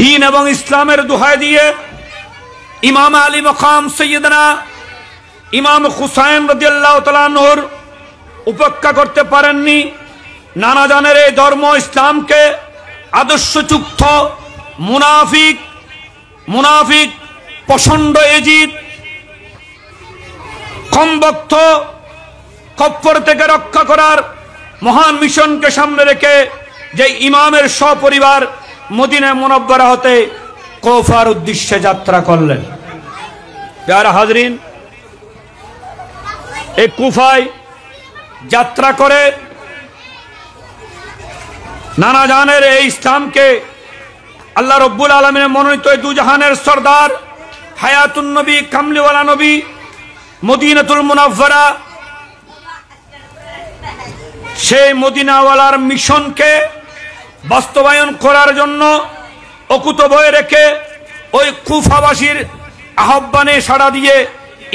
দ্বীন এবং ইসলামের দোহাই দিয়ে ইমাম আলী মকাম সৈয়দনা ইমাম হুসাইন রাদিয়াল্লাহু তাআলা আনহুর উপেক্ষা করতে পারেননি। নানা জানের এই ধর্ম ইসলামকে আদর্শযুক্ত মুনাফিক পছন্দ এজিদ কমবক্ত কফর থেকে রক্ষা করার মহান মিশনকে সামনে রেখে যে ইমামের সপরিবার মদিনা মুনাব্বারা হতে কুফার উদ্দেশ্যে যাত্রা করলেন। প্যারা হাজরিন, এই কুফায় যাত্রা করে নানা জানের এই ইসলামকে আল্লাহ রব্বুল আলামিনের মনোনীত দুজাহানের সরদার হায়াতুন নবী কামলিওয়ালা নবী মদিনাতুল মুনাওয়ারা সেই মদিনাওয়ালার মিশনকে বাস্তবায়ন করার জন্য অকুতভয় রেখে ওই কুফাবাসীর আহ্বানে সাড়া দিয়ে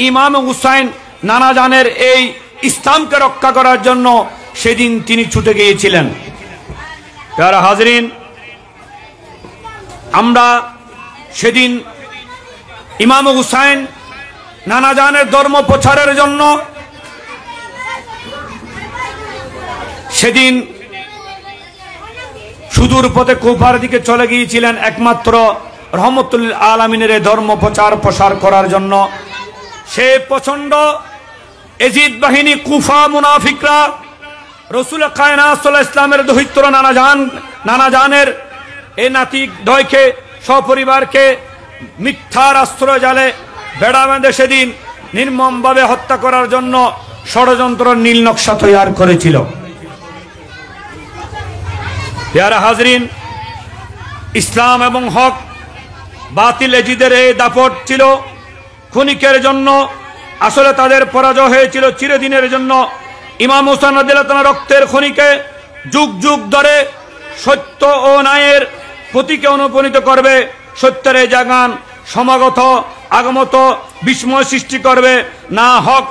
ইমাম হুসাইন নানা জানের এই ইসলামকে রক্ষা করার জন্য সেদিন তিনি ছুটে গিয়েছিলেন। প্যারা হাজরিন, আমরা সেদিন ইমাম হুসাইন নানা জানের ধর্ম প্রচারের জন্য সেদিন সুদূর পথে কুফার দিকে চলে গিয়েছিলেন একমাত্র রহমতুল আলামিনের ধর্ম প্রসার করার জন্য। সে প্রচন্ড এজিদ বাহিনী কুফা মুনাফিকরা রসুল কায়নাত সাল্লাল্লাহু আলাইহি ইসলামের দহিত্র নানা জানের এই নাতিক দয়কে সপরিবারকে মিথ্যার আশ্রয় জালে বেড়া বেঁধে সেদিন নির্মমভাবে হত্যা করার জন্য ষড়যন্ত্র নীল নকশা তৈরি করেছিল। প্যারা হাজরিন, ইসলাম এবং হক বাতিল এজিদের এই দাপট ছিল ক্ষণিকের জন্য, আসলে তাদের পরাজয় হয়েছিল চিরদিনের জন্য। ইমাম হুসাইন রাদিয়াল্লাহু তাআলা রক্তের খনিকে যুগ যুগ ধরে সত্য ও ন্যায়ের প্রতীকে অনুপ্রাণিত করবে, সত্যের এই জাগান সমাগত আগমত বিস্ময় সৃষ্টি করবে না। হক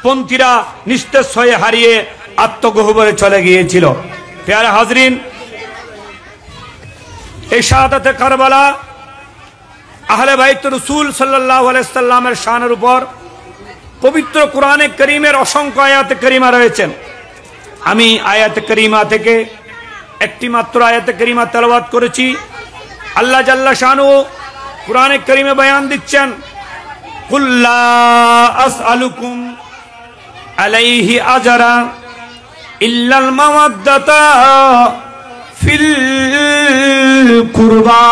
পন্থীরা নিস্তেজ হয়ে হারিয়ে আত্মগহ্বরে চলে গিয়েছিল। প্যারা হাজরিন, এই শাহাদাতে কারবালা আহলে বাইত রাসূল সাল্লাল্লাহু আলাইহি সাল্লামের শানের উপর পবিত্র কোরআনে কারীমের অসংখ্য আয়াতে কারীমা রয়েছেন। আমি আয়াতে কারীমা থেকে একটি মাত্র আয়াতে কারীমা তেলাওয়াত করেছি। আল্লাহ জাল্লা শানু কোরআনে কারীমে বয়ান দিচ্ছেন, কুল লা আসআলুকুম আলাইহি আজরা ইল্লাল মাওয়াদ্দাতা ফিল কুরবা।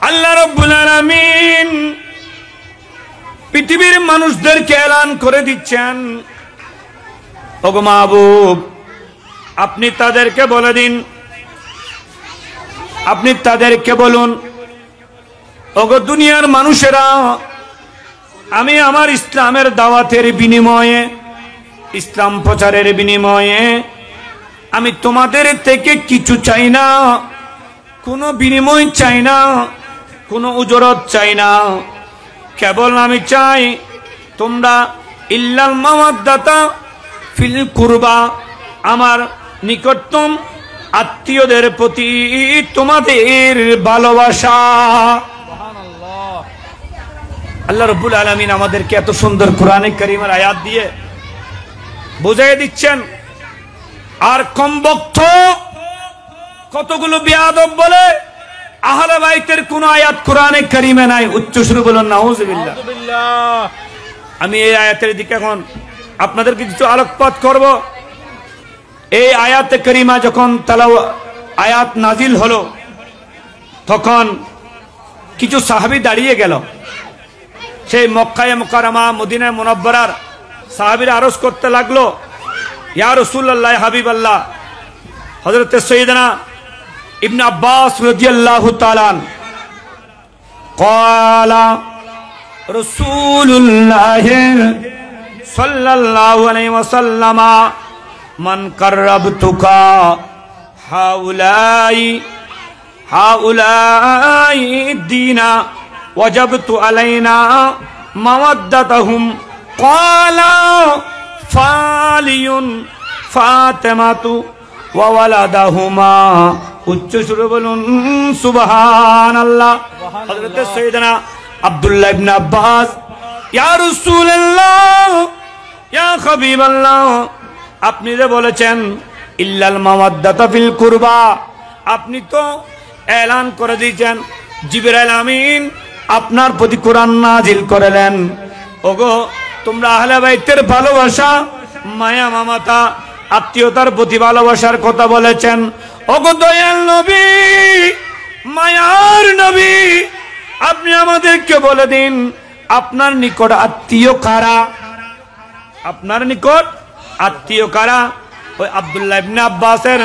আল্লাহ রাব্বুল আলামিন পৃথিবীর মানুষদেরকে এলান করে দিচ্ছেন, ওগো মাহবুব আপনি তাদেরকে বলে দিন, আপনি তাদেরকে বলুন, ওগো দুনিয়ার মানুষেরা আমি আমার ইসলামের দাওয়াতের বিনিময়ে, ইসলাম প্রচারের বিনিময়ে আমি তোমাদের থেকে কিছু চাই না, কোনো বিনিময় চাই না, কোনো উজরত চাই না। কেবল আমি চাই তোমরা ইল্লাল মাওয়াদ্দাতা ফিল কুরবা, আমার নিকটতম আত্মীয়দের প্রতি তোমাদের ভালোবাসা। আল্লাহ রাব্বুল আলামিন আমাদেরকে এত সুন্দর কোরআনে কারীমের আয়াত দিয়ে বুঝিয়ে দিচ্ছেন। আর কমবক্ত কতগুলো বেয়াদব বলে আহলে বাইতের কোন আয়াত কোরআনে কারীমে নাই। উচ্চ সুরে বলুন নাউজুবিল্লাহ। আমি এই আয়াতের দিকে এখন আপনাদেরকে কিছু আলোকপাত করব। এই আয়াতে কারীমা যখন আয়াত নাজিল হলো তখন কিছু সাহাবী দাঁড়িয়ে গেল। সেই মক্কায়ে মুকাররমা মদিনায়ে মুনাওয়ারার সাহাবীরা আরজ করতে লাগলো, ইয়া রাসূলুল্লাহ হাবিবাল্লাহ। হযরত সাইয়েদনা ইবনে আব্বাস রাদিয়াল্লাহু তাআলা ক্বালা রাসূলুল্লাহ সাল্লাল্লাহু আলাইহি ওয়াসাল্লাম মান কাররাবতুকা হাউলাই দীনা ওয়াজাবতু আলাইনা মাওয়াদ্দাতাহুম ক্বালা ফালিয়ুন ফাতিমাতু ওয়া ওয়ালাদাহুমা উচ্চ সুরে বলুন সুবহানাল্লাহ। হযরত সাইয়েদনা আব্দুল্লাহ ইবনে আব্বাস, ইয়া রাসূলুল্লাহ ইয়া হাবিবাল্লাহ, আপনি যে বলেছেন ইল্লাল মাওয়াদ্দাতা ফিল কুরবা, আপনি তো এলান করে দিয়েছেন জিবরাইল আমিন আপনার প্রতি কোরআন নাজিল করলেন। ওগো তোমরা আহলে বাইতের ভালোবাসা, মায়া মামাতা, আত্মীয়তার প্রতি ভালোবাসার কথা বলেছেন। ওগো দয়াল নবী, মায়ার নবী, আপনি আমাদেরকে বলে দিন আপনার নিকট আত্মীয় কারা, আপনার নিকট আত্মীয় কারা। ওই আব্দুল্লাহ ইবনে আব্বাসের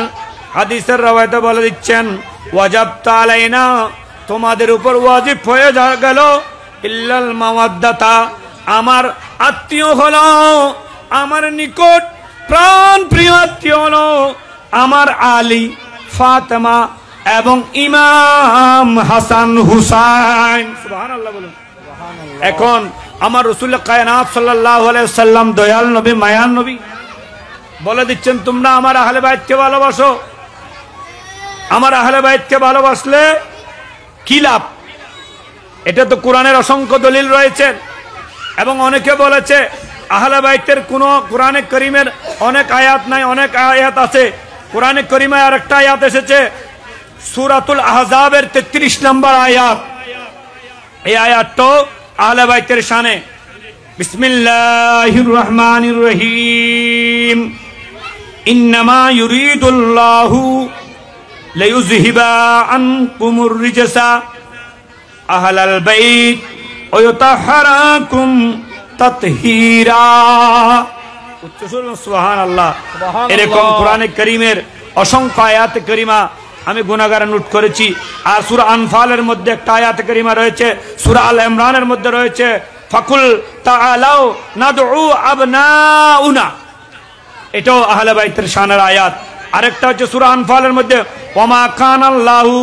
হাদিসের রাওয়ায়াতে বলে দিচ্ছেন ওয়াজাবতা আলাইনা, তোমাদের উপর ওয়াজিব হয়ে গেল ইল্লাল মাওয়াদ্দাতা, আমার আত্মীয় হলো, আমার নিকট প্রাণ প্রিয় আত্মীয় হলো আমার আলী, ফাতেমা এবং ইমাম হাসান হুসাইন। সুবহানাল্লাহ বলুন। এখন আমার রাসূল কায়নাত সাল্লাল্লাহু আলাইহি ওয়াসাল্লাম দয়াল নবী, মায়ার নবী বলে দিচ্ছেন তোমরা আমার আহলে বাইতকে ভালোবাসো। আমার আহলে বাইতকে ভালোবাসলে কি লাভ? এটা তো কোরআনের অসংখ্য দলিল রয়েছে এবং অনেকে বলেছে আহলে বাইতের কোনো কোরআনে কারীমের অনেক আয়াত নাই, অনেক আয়াত আছে। কোরআনে কারীমে আরেকটা আয়াত এসেছে সূরাতুল আহজাবের 33 নম্বর আয়াত। এই আয়াতটা আহলে বাইতের শানে। বিসমিল্লাহির রহমানির রহিম, ইন্নামা ইউরিদুল্লাহু লিইয়ুযহিবা আনকুমুর রিজসা আহলাল বাইত ওয়া ইউতাহহিরাকুম তাতহীরা। উচ্চ সুরে সুবহানাল্লাহ। এরকম কোরআনে কারীমের অসংখ্য আয়াতে কারীমা আমি গুনাহগারে নোট করেছি। আর সূরা আনফালের মধ্যে একটা আয়াতে কারীমা রয়েছে, সূরা আল ইমরানের মধ্যে রয়েছে ফাকুল তাআলাউ নাদউ আবনাউনা, এটাও আহলে বাইতের শানের আয়াত। আরেকটা হচ্ছে সূরা আনফালের মধ্যে ওয়ামা কানাল্লাহু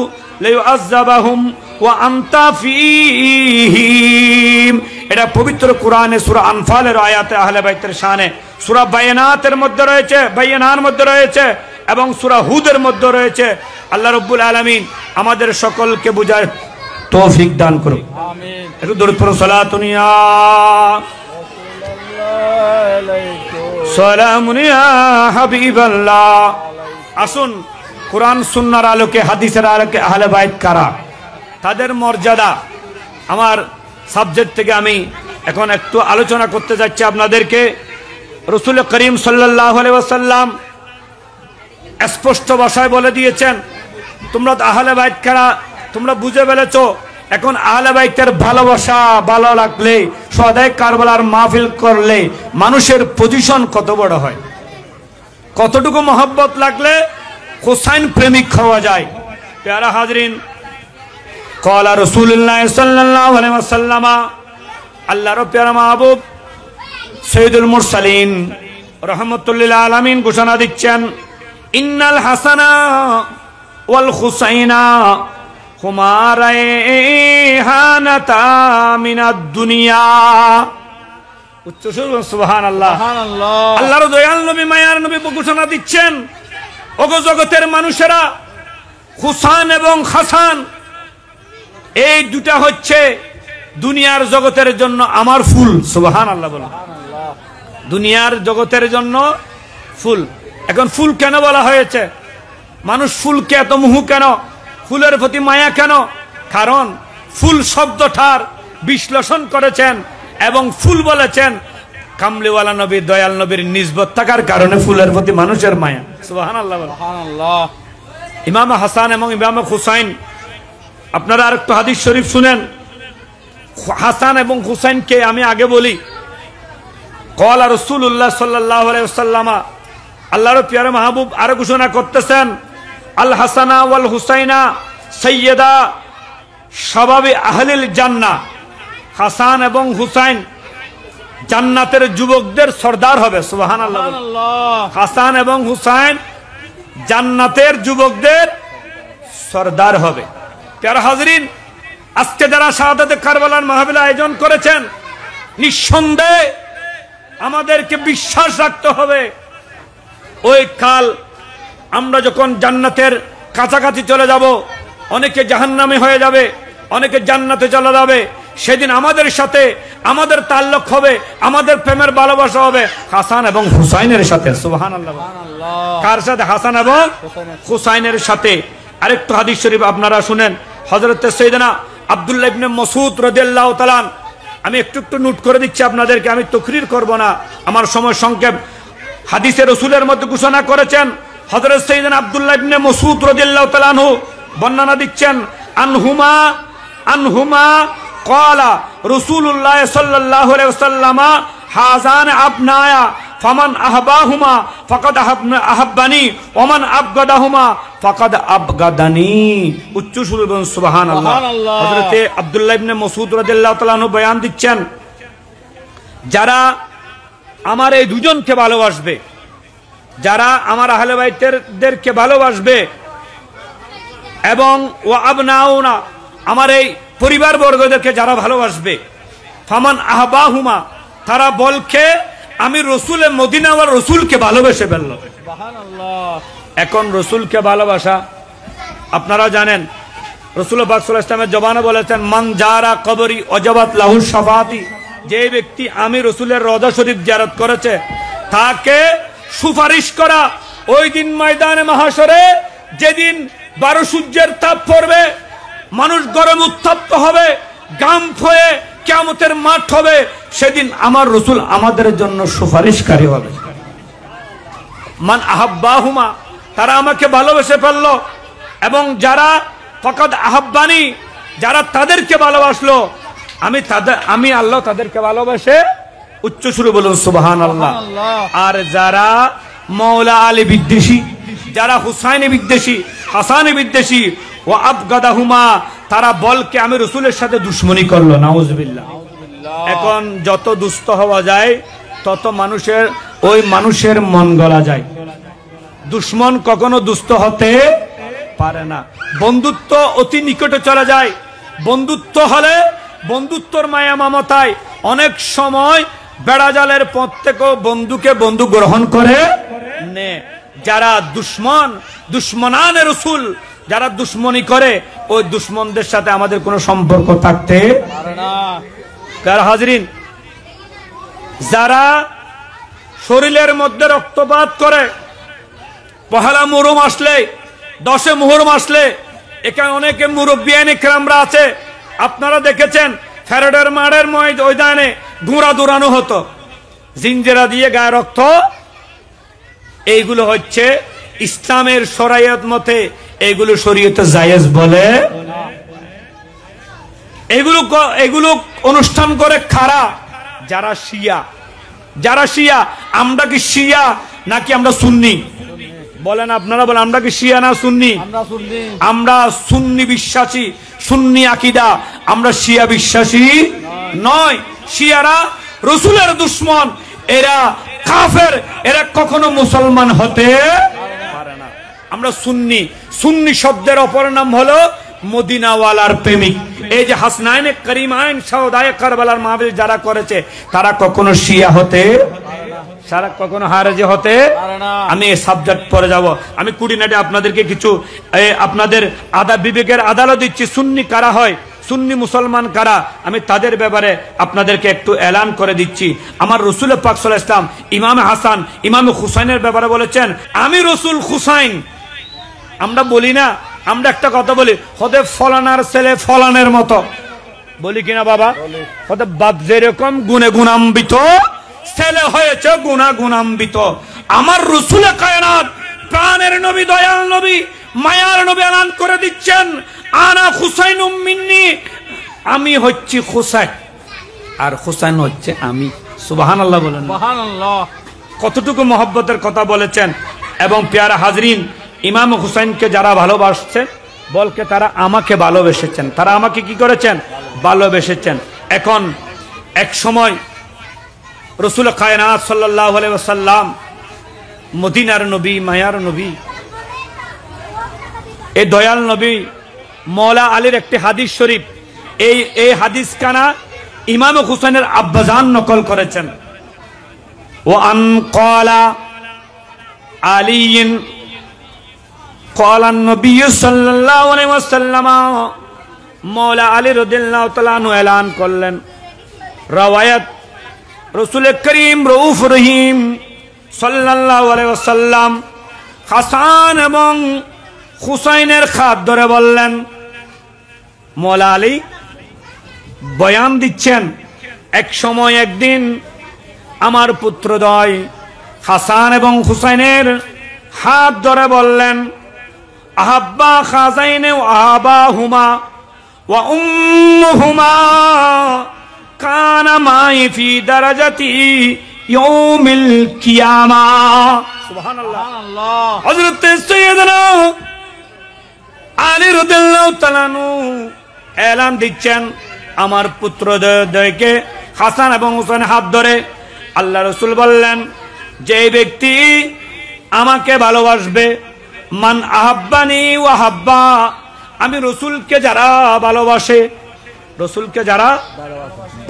লিয়ুআযযাবাহুম ওয়া আনতা ফীহিম, এটা পবিত্র কোরআনে সূরা আনফালের আয়াতে আহলে বাইতের শানে। সূরা বায়নাতের মধ্যে রয়েছে, বায়নার মধ্যে রয়েছে এবং সূরা হুদের মধ্যে রয়েছে। আল্লাহ রাব্বুল আলামিন আমাদের সকলকে বুঝার তৌফিক দান করুন। আমিন। একটু দরুদ পড়ো, সালাতুন ইয়া সালামুন ইয়া হাবিবাল্লাহ। আসুন কোরআন সুন্নাহর আলোকে, হাদিসের আলোকে আহলে বাইত কারা, তাদের মর্যাদা, আমার সাবজেক্ট থেকে আমি এখন একটু আলোচনা করতে যাচ্ছি আপনাদেরকে। রাসূল করিম সাল্লাল্লাহু আলাইহি ওয়াসাল্লাম স্পষ্ট ভাষায় বলে দিয়েছেন তোমরা আহলে বাইত কারা তোমরা বুঝে ফেলেছো। এখন আহলে বাইতের ভালোবাসা ভালো লাগলে, সদাই কারবালার মাহফিল করলে মানুষের পজিশন কত বড় হয়, কতটুকু মহব্বত লাগলে হোসাইন প্রেমিক হওয়া যায়। প্যারা হাজরিন, ক্বালা রাসূলুল্লাহ সাল্লাল্লাহু আলাইহি ওয়াসাল্লাম, আল্লাহর প্যারা মাহবুব সাইয়্যিদুল মুরসালিন রাহমাতুল লিল আলামিন ঘোষণা দিচ্ছেন ইন্নাল হাসানা ওয়াল হুসাইনা হুমা রায়হানাতা মিনাদ দুনিয়া। উচ্চ সুরে সুবহানাল্লাহ। আল্লাহর দয়াল নবী, মায়ার নবী ঘোষণা দিচ্ছেন ওগো জগতের মানুষেরা, হুসাইন এবং হাসান এই দুটা হচ্ছে দুনিয়ার জগতের জন্য আমার ফুল। সুবহানাল্লাহ বলো। দুনিয়ার জগতের জন্য ফুল। এখন ফুল কেন বলা হয়েছে? মানুষ ফুলকে এত মোহ কেন, ফুলের প্রতি মায়া কেন? কারণ ফুল শব্দটার বিশ্লেষণ করেছেন এবং ফুল বলেছেন কামলিওয়ালা নবী, দয়াল নবীর নিসবত থাকার কারণে ফুলের প্রতি মানুষের মায়া। সুবহানাল্লাহ সুবহানাল্লাহ। ইমাম হাসান এবং ইমাম হুসাইন, আপনারা আরেকটু হাদিস শরীফ শুনেন। হাসান এবং হুসাইনকে আমি আগে বলি, ক্বালা রাসূলুল্লাহ সাল্লাল্লাহু আলাইহি ওয়াসাল্লাম, আল্লাহর প্যারা মাহবুব আরো ঘোষণা করতেছেন আল হাসানা ওয়াল হুসাইনা সাইয়্যিদা শাবাবি আহলিল জান্নাহ। হাসান এবং হুসাইন জান্নাতের যুবকদের সর্দার হবে। সুবহানাল্লাহ। হাসান এবং হুসাইন জান্নাতের যুবকদের সর্দার হবে। প্যারা হাজরিন, আজকে যারা শাহাদাতে কারবালার মাহফিল আয়োজন করেছেন, নিঃসন্দেহে আমাদেরকে বিশ্বাস রাখতে হবে ওই কাল আমরা যখন জান্নাতের কাছাকাছি চলে যাব, অনেকে জাহান্নামে হয়ে যাবে, অনেকে জান্নাতে চলে যাবে। সেদিন আমাদের সাথে আমাদের তাল্লুক হবে, আমাদের প্রেমের ভালোবাসা হবে হাসান এবং হুসাইনের সাথে। সুবহানাল্লাহ। কার সাথে? হাসান এবং হুসাইনের সাথে। আরেকটু হাদিস শরীফ আপনারা শুনেন, হযরত সাইয়েদনা আব্দুল্লাহ ইবনে মাসউদ রাদিয়াল্লাহু তাআলা, আমি একটু একটু নোট করে দিচ্ছি আপনাদেরকে, আমি তাকরীর করব না, আমার সময় সংক্ষেপ। হাদিসে রাসূলের মধ্যে ঘোষণা করেছেন, হযরত সাইয়েদনা আব্দুল্লাহ ইবনে মাসউদ রাদিয়াল্লাহু তাআলা আনহু বর্ণনা দিচ্ছেন, আনহুমা ক্বালা রাসূলুল্লাহ সাল্লাল্লাহু আলাইহি ওয়াসাল্লাম হাযান আবনায়া ফামান আহবাহুমা ফাকাদ আহাব্বানি ওমান আবগাদাহুমা ফাকাদ আবগাদানি। উচ্চ সুরে বলুন সুবহানাল্লাহ। হযরত আব্দুল্লাহ ইবনে মাসউদ রাদিয়াল্লাহু তাআলা আনহু বয়ান দিচ্ছেন, যারা আমার এই দুজনকে ভালোবাসবে, যারা আমার আহলে বাইতদেরকে ভালোবাসবে, এবং ওয়া আবনাউনা আমার এই পরিবার বর্গদেরকে যারা ভালোবাসবে, ফামান আহবাহুমা তারা বলকে আমি রসুলের মদিনা ওয়ার রসুলকে ভালোবেসে ফেলল। সুবহানাল্লাহ। এখন রসুলকে ভালোবাসা আপনারা জানেন, রাসূল পাক সাল্লাল্লাহু আলাইহি ওয়াসাল্লামের জবানে বলেছেন, মান জারা কবরি ওয়াজাবাত লাহু শাফাআতি, যে ব্যক্তি আমি রসুলের রওজা শরীফ জিয়ারত করেছে তাকে সুপারিশ করা ওই দিন ময়দানে মাহশরে, যেদিন 12 সূর্যের তাপ পড়বে, মানুষ গরম উত্তপ্ত হবে, গাম ফয়ে কিয়ামতের মাঠ হবে, সেদিন আমার রসুল আমাদের জন্য সুপারিশকারী হবে। মান আহাব্বাহুমা তারা আমাকে ভালোবেসে ফেলল, এবং যারা ফাকাদ আহাব্বানি যারা তাদেরকে ভালোবাসলো, আমি আল্লাহ তাদেরকে ভালোবাসে। উচ্চ সুরে বলুন সুবহানাল্লাহ। আর যারা মাওলা আলী বিদ্বেষী, যারা হুসাইনি বিদ্বেষী, হাসানি বিদ্বেষী, ওয়া আবগাদাহুমা তারা বলকে আমি রসুলের সাথে দুশমনী করলো। নাউজুবিল্লাহ। এখন যত দুষ্ট হওয়া যায় তত মানুষের মন গলা যায়। দুশ্মন কখনো দুষ্ট হতে পারে না। বন্ধুত্ব অতি নিকটে চলে যায়। বন্ধুত্ব হলে বন্ধুত্বর মায়া মমতায় অনেক সময় বেড়াজালের পথ থেকেও বন্ধুকে বন্ধু গ্রহণ করে নে। যারা দুশ্মনানে রসুল, যারা দুশ্মনী করে, ওই দুশ্মনদের সাথে আমাদের কোনো সম্পর্ক থাকতে পারে না। কার হাজরিন, যারা শরীরের মধ্যে রক্তপাত করে, পহেলা মুহররম আসলে, 10 মুহররম আসলে, এখানে অনেকে মুরব্বিয়ান ইকরামরা আছে, আপনারা দেখেছেন ফেরেডের মাঠের ময়দানে ঘোড়া দৌড়ানো হতো, জিঞ্জিরা দিয়ে গায়ে রক্ত। এইগুলো হচ্ছে ইসলামের শরীয়ত মতে এগুলো শরীয়তে জায়েজ বলে। এগুলো অনুষ্ঠান করে কারা? যারা শিয়া। আমরা কি শিয়া নাকি আমরা সুন্নি? বলেন আপনারা, বলেন আমরা কি শিয়া না সুন্নি? আমরা সুন্নি বিশ্বাসী, সুন্নি আকীদা, আমরা শিয়া বিশ্বাসী নয়। শিয়ারা রসুলের দুশ্মন, এরা কাফের, এরা কখনো মুসলমান হতে পারে না। আমরা সুন্নি শব্দের অপর নাম হলো মদিনাওয়ালার প্রেমিক। এই যে হাসনাইনে করিমাইন শাহদায়ে কারবালার মাহফিল যারা করেছে তারা কখনো শিয়া হতে, সারা কখনো হারেজি হতে। আমি এই সাবজেক্ট পরে যাব। আমি কুড়িনাটে আপনাদেরকে কিছু আপনাদের বিবেকের আদালত দিচ্ছি। সুন্নি কারা হয়, সুন্নি মুসলমান কারা, আমি তাদের ব্যাপারে আপনাদেরকে একটু এলান করে দিচ্ছি। আমার রসুল পাক সাল্লাল্লাহু আলাইহি ওয়াসাল্লাম ইমাম হাসান, ইমাম হুসাইনের ব্যাপারে বলেছেন, আমি রসুল হুসাইন। আমরা বলি না, আমরা একটা কথা বলি, হতে ফলানার ছেলে ফলানের মতো, বলি কিনা বাবা? হতে বাপ যেরকম গুণে গুণান্বিত, ছেলে হয়েছে গুণান্বিত। আমার রসুল কায়নাত, প্রাণের নবী, দয়াল নবী, মায়ার নবী এলান করে দিচ্ছেন, আনা হুসাইনুম মিন্নি, আমি হচ্ছি হুসাইন আর হুসাইন হচ্ছে আমি। সুবহানাল্লাহ বলেন। সুবহানাল্লাহ। কতটুকু মহব্বতের কথা বলেছেন। এবং প্যারা হাজরিন, ইমাম হুসাইনকে যারা ভালোবাসছেন বলকে তারা আমাকে ভালোবেসেছেন, তারা আমাকে কি করেছেন? ভালোবেসেছেন। এখন এক সময় রসুল কায়নাত সাল্লাল্লাহু আলাইহি ওয়াসাল্লাম, মদিনার নবী, মায়ার নবী, এই দয়াল নবী মৌলা আলীর একটি হাদিস শরীফ, এই হাদিস কানা ইমাম হুসাইনের আব্বাজান নকল করেছেন। ও আন ক্বালা আলিয়্যিন قال النبي صلى الله عليه وسلم মওলা আলী রাদিয়াল্লাহু তাআলা আনহু এলান করলেন, রওয়ায়াত রাসূল করিম রউফ রহিম সাল্লাল্লাহু আলাইহি ওয়াসাল্লাম হাসান এবং হুসাইনের হাত ধরে বললেন, মওলা আলী বয়ান দিচ্ছেন, এক সময় একদিন আমার পুত্রদ্বয় হাসান এবং হুসাইনের হাত ধরে বললেন, আহাব্বা খাজাইনে ওয়া আবাহুমা ওয়া উম্মুহুমা কানা মাই ফি দারাজাতি ইয়াউমিল কিয়ামা। সুবহানাল্লাহ। হযরত সাইয়েদনা আলী রাদিয়াল্লাহু তাআলা আনহু এলান দিচ্ছেন, আমার পুত্রদ্বয়কে হাসান এবং হুসাইন হাত ধরে আল্লাহ রাসূল বললেন, যে ব্যক্তি আমাকে ভালোবাসবে, মান আহাব্বানি ওয়া হাব্বা, আমি রাসূলকে যারা ভালোবাসে, রাসূলকে যারা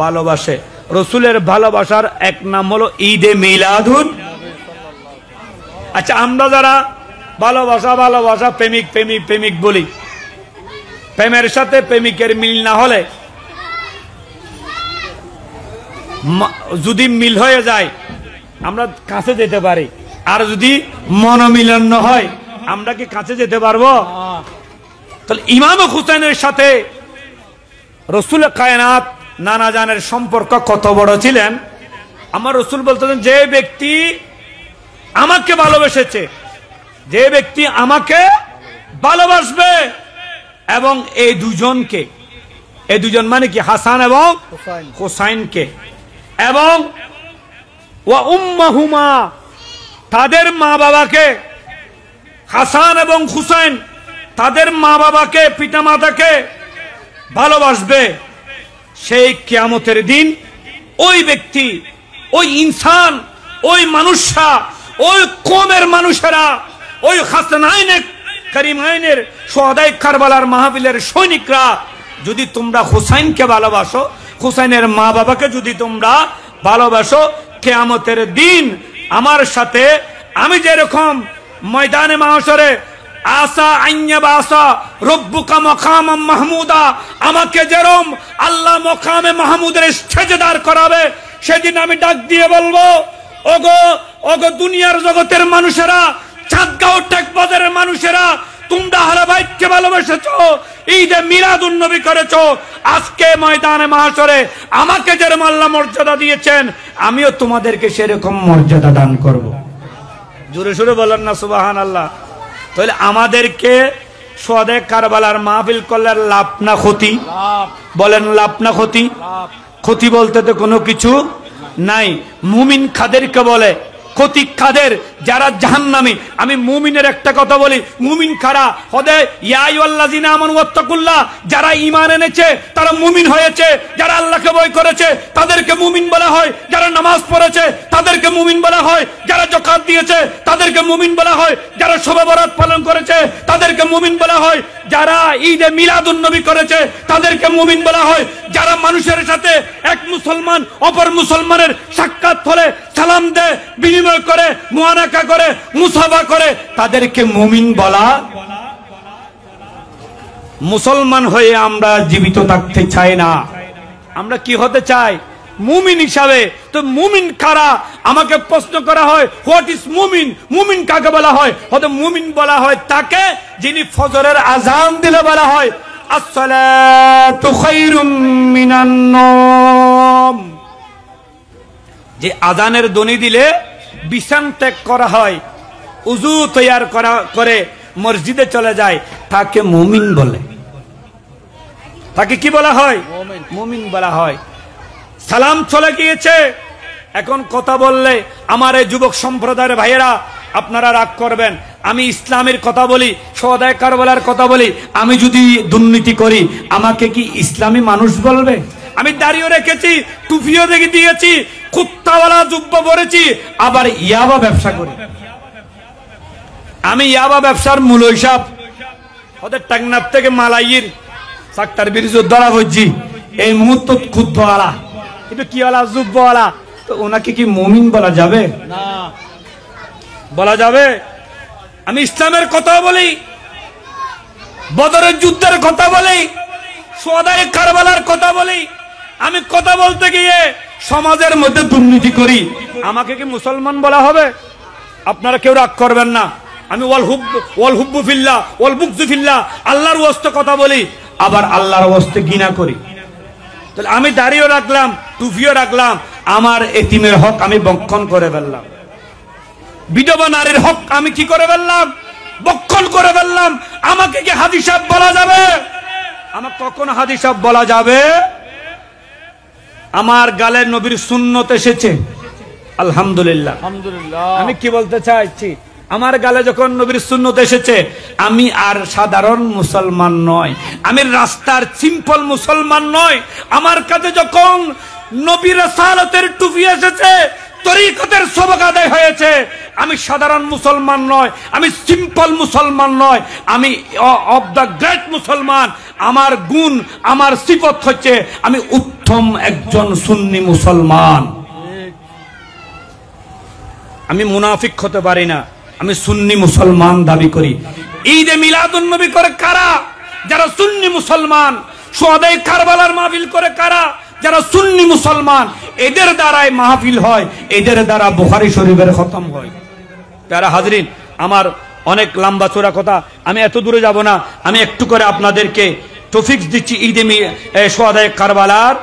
ভালোবাসে, রাসূলের ভালোবাসার এক নাম হলো ঈদে মিলাদুন। আচ্ছা, আমরা যারা ভালোবাসা ভালোবাসা প্রেমিক প্রেমিক প্রেমিক বলি, প্রেমের সাথে প্রেমিকের মিল না হলে, যদি মিল হয়ে যায় আমরা কাছে যেতে পারি, আর যদি মনোমিলন না হয় আমরা কি কাছে যেতে পারবো? তাহলে ইমাম হুসাইনের সাথে রাসূল কায়নাত নানা জানের সম্পর্ক কত বড় ছিলেন। আমার রাসূল বলতেন, যে ব্যক্তি আমাকে ভালোবেসেছে, যে ব্যক্তি আমাকে ভালোবাসবে, এবং এই দুজনকে, এই দুজন মানে কি হাসান এবং হুসাইনকে, এবং ওয়া উম্মাহুমা তাদের মা বাবাকে, হাসান এবং হুসাইন তাদের মা বাবাকে পিতামাতাকে ভালোবাসবে, সেই কিয়ামতের দিন ওই ব্যক্তি, ওই ইনসান, ওই মানুষরা, ওই কওমের মানুষেরা, ওই হাসানাইনে কারিমাইনের শুহাদায়ে কারবালার মাহফিলের সৈনিকরা, যদি তোমরা হুসাইনকে ভালোবাসো, হুসাইনের মা বাবাকে যদি তোমরা ভালোবাসো, কিয়ামতের দিন আমার সাথে আমি যেরকম ময়দানে মাহশরে আসা আইয়াবাসা রব্বুকা মাকামাম মাহমুদা, আমাকে যেরকম আল্লাহ মাকামে মাহমুদের সেজদার করাবে, সেদিন আমি ডাক দিয়ে বলবো, ওগো ওগো দুনিয়ার জগতের মানুষেরা, চাঁদগাঁও টেকবাজারের মানুষেরা, তোমরা আহলে বাইতকে ভালোবেসেছো, ঈদে মিলাদুন নবী করেছো, আজকে ময়দানে মাহশরে আমাকে যেরকম আল্লাহ মর্যাদা দিয়েছেন, আমিও তোমাদেরকে সেরকম মর্যাদা দান করব। জোরে সোরে বলেন না সুবহানাল্লাহ। তাহলে আমাদেরকে শুহাদায়ে কারবালার মাহফিল করলে লাভ না ক্ষতি? বলেন লাভ না ক্ষতি? ক্ষতি বলতে তো কোনো কিছু নাই। মুমিন কাদেরকে বলে? ক্ষতি কাদের? যারা জাহান্নামী। আমি মুমিনের একটা কথা বলি, মুমিন কারা? হদে ইয়া আইয়ুহাল্লাযিনা আমানু ওয়াত্তাকুল্লাহ, যারা ঈমান এনেছে তারা মুমিন হয়েছে, যারা আল্লাহকে ভয় করেছে তাদেরকে মুমিন বলা হয়, যারা নামাজ পড়েছে তাদেরকে মুমিন বলা হয়, যারা যাকাত দিয়েছে তাদেরকে মুমিন বলা হয়, যারা শবে বরাত পালন করেছে তাদেরকে মুমিন বলা হয়, যারা ঈদে মিলাদুন নবী করেছে তাদেরকে মুমিন বলা হয়, যারা মানুষের সাথে এক মুসলমান অপর মুসলমানের সাক্ষাৎ হলে সালাম দেয়, বিনিময় করে, মুআনাকা করে, মুসাফা করে, তাদেরকে মুমিন বলা। মুসলমান হয়ে আমরা জীবিত থাকতে চাই না, আমরা কি হতে চাই? মুমিন হিসাবে। তো মুমিন কারা? আমাকে প্রশ্ন করা হয়, হোয়াট ইজ মুমিন? মুমিন কাকে বলা হয়? হয়তো মুমিন বলা হয় তাকে যিনি ফজরের আজান দিলে বলা হয় আসসালাতু খায়রুম মিনান নাওম, যে আজানের ধ্বনি দিলে বিছানা ত্যাগ করা হয়, উযু তৈয়ার করে মসজিদে চলে যায়, তাকে মুমিন বলে। তাকে কি বলা হয়? মুমিন বলা হয়। সালাম চলে গিয়েছে, এখন কথা বললে আমার এই যুবক সম্প্রদায়ের ভাইয়েরা আপনারা রাগ করবেন, আমি ইসলামের কথা বলি, শুহাদায়ে কারবালার কথা বলি, আমি যদি দুর্নীতি করি আমাকে কি ইসলামী মানুষ বলবে? আমি দাড়িও রেখেছি, টুপিও দেখে দিয়েছি, কুত্তাওয়ালা জুব্বা পরেছি, আবার ইয়াবা ব্যবসা করি। আমি ইয়াবা ব্যবসার মূল হিসাব ওদের টাকনাফ থেকে মালাইয়ের সাক্তার ব্রিজ ধরা হচ্ছি এই মুহূর্ত, খুদ্দওয়ালা কিন্তু কি ওয়ালা? জুব্বাওয়ালা। তো ওনাকে কি মুমিন বলা যাবে? না, বলা যাবে? আমি ইসলামের কথা বলি, বদরের যুদ্ধের কথা বলি, সোহাদায়ে কারবালার কথা বলি। আমি কথা বলতে গিয়ে সমাজের মধ্যে দুর্নীতি করি, আমাকে কি মুসলমান বলা হবে? আপনারা কেউ রাগ করবেন না। আমি ওয়াল হুব্বু ফিল্লাহ ওয়াল বুগযু ফিল্লাহ, আল্লাহর ওয়াস্তে কথা বলি, আবার আল্লাহর ওয়াস্তে ঘৃণা করি। তাহলে আমি দাড়িও রাখলাম, টুপিও রাখলাম, আমার এতিমের হক আমি বক্ষণ করে ফেললাম, বিধবা নারীর হক আমি কি করে ফেললাম? বক্ষণ করে ফেললাম। আমাকে কি হাজী সাহেব বলা যাবে? আমার কখন হাজী সাহেব বলা যাবে? আমার গালে নবীর সুন্নত এসেছে, আলহামদুলিল্লাহ। আমি কি বলতে চাইছি, আমার গালে যখন নবীর সুন্নত এসেছে, আমি আর সাধারণ মুসলমান নয়, আমি রাস্তার সিম্পল মুসলমান নয়। আমার কাছে যখন নবীর রাসালাতের টুপি এসেছে, তরিকতের সবক আদায় হয়েছে, আমি সাধারণ মুসলমান নয়, আমি সিম্পল মুসলমান নয়, আমি অফ দ্য গ্রেট মুসলমান। আমার গুণ, আমার সিফত হচ্ছে আমি উত্তম একজন সুন্নি মুসলমান। আমি মুনাফিক হতে পারি না, আমি সুন্নি মুসলমান দাবি করি। ঈদে মিলাদুন নবী করে কারা? যারা সুন্নি মুসলমান। সোহাদায়ে কারবালার মাহফিল করে কারা? যারা সুন্নি মুসলমান। এদের দ্বারাই মাহফিল হয়, এদের দ্বারা বুখারী শরীফের খতম হয়। যারা হাজরিন, আমার অনেক লম্বা চোরা কথা, আমি এত দূরে যাব না। আমি একটু করে আপনাদেরকে টপিকস দিচ্ছি। ঈদে সোহাদায়ে কারবালার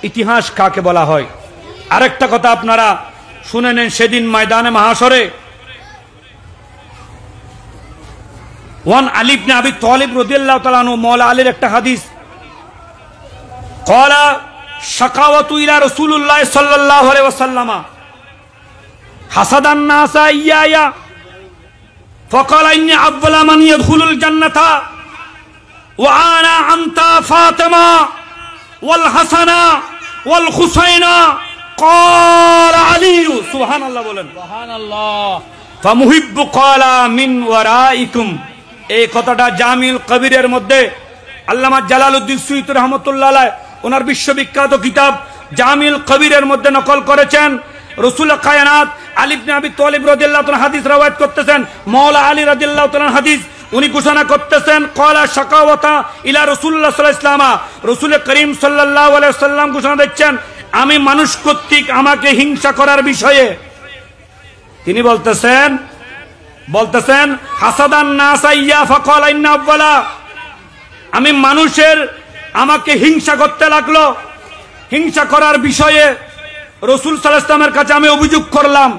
ইতিহাস কাকে বলা হয়। আরেকটা কথা আপনারা শুনে নেন। সেদিন ময়দানে মাহশরে ওয়ান আলী ইবনে আবি তালিব রাদিয়াল্লাহু তাআলা আনহু, মাওলা আলীর একটা হাদিস, ক্বালা শাকাওয়াতু ইলা রাসূলুল্লাহ সাল্লাল্লাহু আলাইহি ওয়াসাল্লাম হাসাদান নাসা ইয়া ফাকালা ইন্নী আউয়ালা মান ইয়াদখুলুল জান্নাতা ওয়া আনা আনতা ফাতিমা ওয়াল হাসানা ওয়াল হুসাইনা। ক্বালা আলী, সুবহানাল্লাহ বলেন, সুবহানাল্লাহ। ফামুহিব্বু ক্বালা মিন ওয়ারাইকুম। এই কথাটা জামিল কবিরের মধ্যে আল্লামা জালালউদ্দিন সুয়ুতী রাহমাতুল্লাহ আলাইহি ওনার বিশ্ববিখ্যাত কিতাব জামিল কবিরের মধ্যে নকল করেছেন। রাসূল কায়নাত আলী ইবনে আবি তালিব রাদিয়াল্লাহু তাআলা হাদিস রওয়ায়াত করতেছেন, মাওলা আলী রাদিয়াল্লাহু তাআলা হাদিস উনি ঘোষণা করতেছেন, ক্বালা শাকাওয়াতা ইলা রাসূলুল্লাহ সাল্লাল্লাহু আলাইহি ওয়াসাল্লাম। রাসূল করিম সাল্লাল্লাহু আলাইহি ওয়াসাল্লাম ঘোষণা দিচ্ছেন, আমি মানুষ কর্তৃক আমাকে হিংসা করার বিষয়ে তিনি বলতেছেন হাসাদান নাসা ইয়া ফাকালা ইন্না আউয়ালা, আমি মানুষের আমাকে হিংসা করতে লাগলো। হিংসা করার বিষয়ে রাসূল সাল্লাল্লাহু আলাইহি ওয়াসাল্লামের কাছে আমি অভিযোগ করলাম,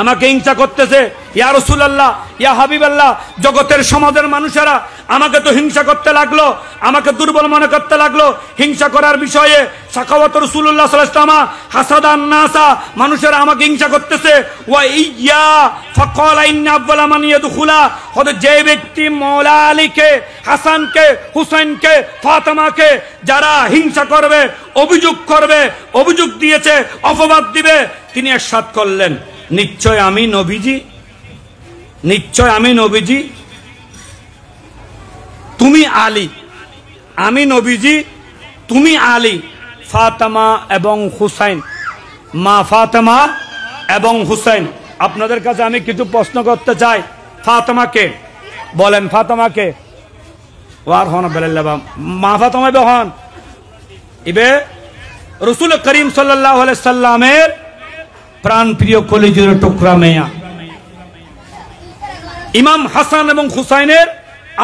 আমাকে হিংসা করতেছে। ইয়া রাসূলুল্লাহ, ইয়া হাবিবাল্লাহ, জগতের সমাজের মানুষেরা আমাকে তো হিংসা করতে লাগলো, আমাকে দুর্বল মনে করতে লাগলো। হিংসা করার বিষয়ে শাকাওয়াত রাসূলুল্লাহ সাল্লাল্লাহু আলাইহি ওয়াসাল্লাম হাসাদান নাসা, মানুষেরা আমাকে হিংসা করতেছে। ওয়া ইয়া ফাকালা ইন্না আউয়ালা মান ইয়াদখুলা, হয়তো যে ব্যক্তি মাওলা আলীকে, হাসানকে, হুসাইনকে, ফাতেমাকে যারা হিংসা করবে, অভিযোগ করবে, অভিযোগ দিয়েছে, অপবাদ দিবে, তিনি ইরশাদ করলেন, নিশ্চয় আমি নবীজি, তুমি আলী, আমি নবীজি, তুমি আলী, ফাতেমা এবং হুসাইন, মা ফাতেমা এবং হুসাইন। আপনাদের কাছে আমি কিছু প্রশ্ন করতে চাই। ফাতেমাকে বলেন, ফাতেমাকে ওয়ার হন বেলাল্লাহ, মা ফাতেমা বহন ইবে রাসূল করিম সাল্লাল্লাহু আলাইহি সাল্লামের প্রাণ প্রিয় কলিজার টুকরা মেয়া, ইমাম হাসান এবং হুসাইনের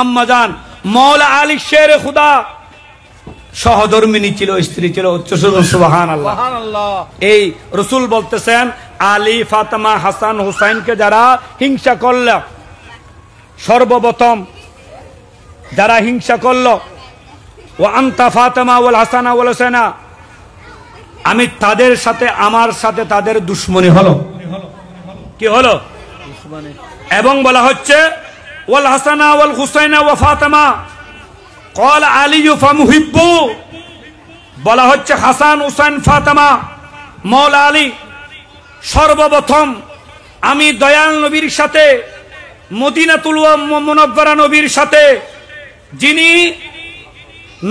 আম্মাজান, মাওলা আলী শের খুদা, সহধর্মিনী ছিল, স্ত্রী ছিল। সুবহানাল্লাহ। এই রাসূল বলতেছেন, আলী, ফাতেমা, হাসান, হুসাইনকে যারা হিংসা করল, সর্বপ্রথম যারা হিংসা করল, ওয়া আনতা ফাতেমা ওয়াল হাসানা ওয়াল হুসাইনা, আমি তাদের সাথে, আমার সাথে তাদের দুশমনি হলো। কি হলো? এবং বলা হচ্ছে ওয়াল হাসানা ওয়াল হুসাইনা ওয়া ফাতেমা ক্বাল আলী ফামুহিব্বু, বলা হচ্ছে হাসান, হুসাইন, ফাতেমা, মাওলা আলী। সর্বপ্রথম আমি দয়াল নবীর সাথে, মদিনাতুল মুনাওয়ারা নবীর সাথে, যিনি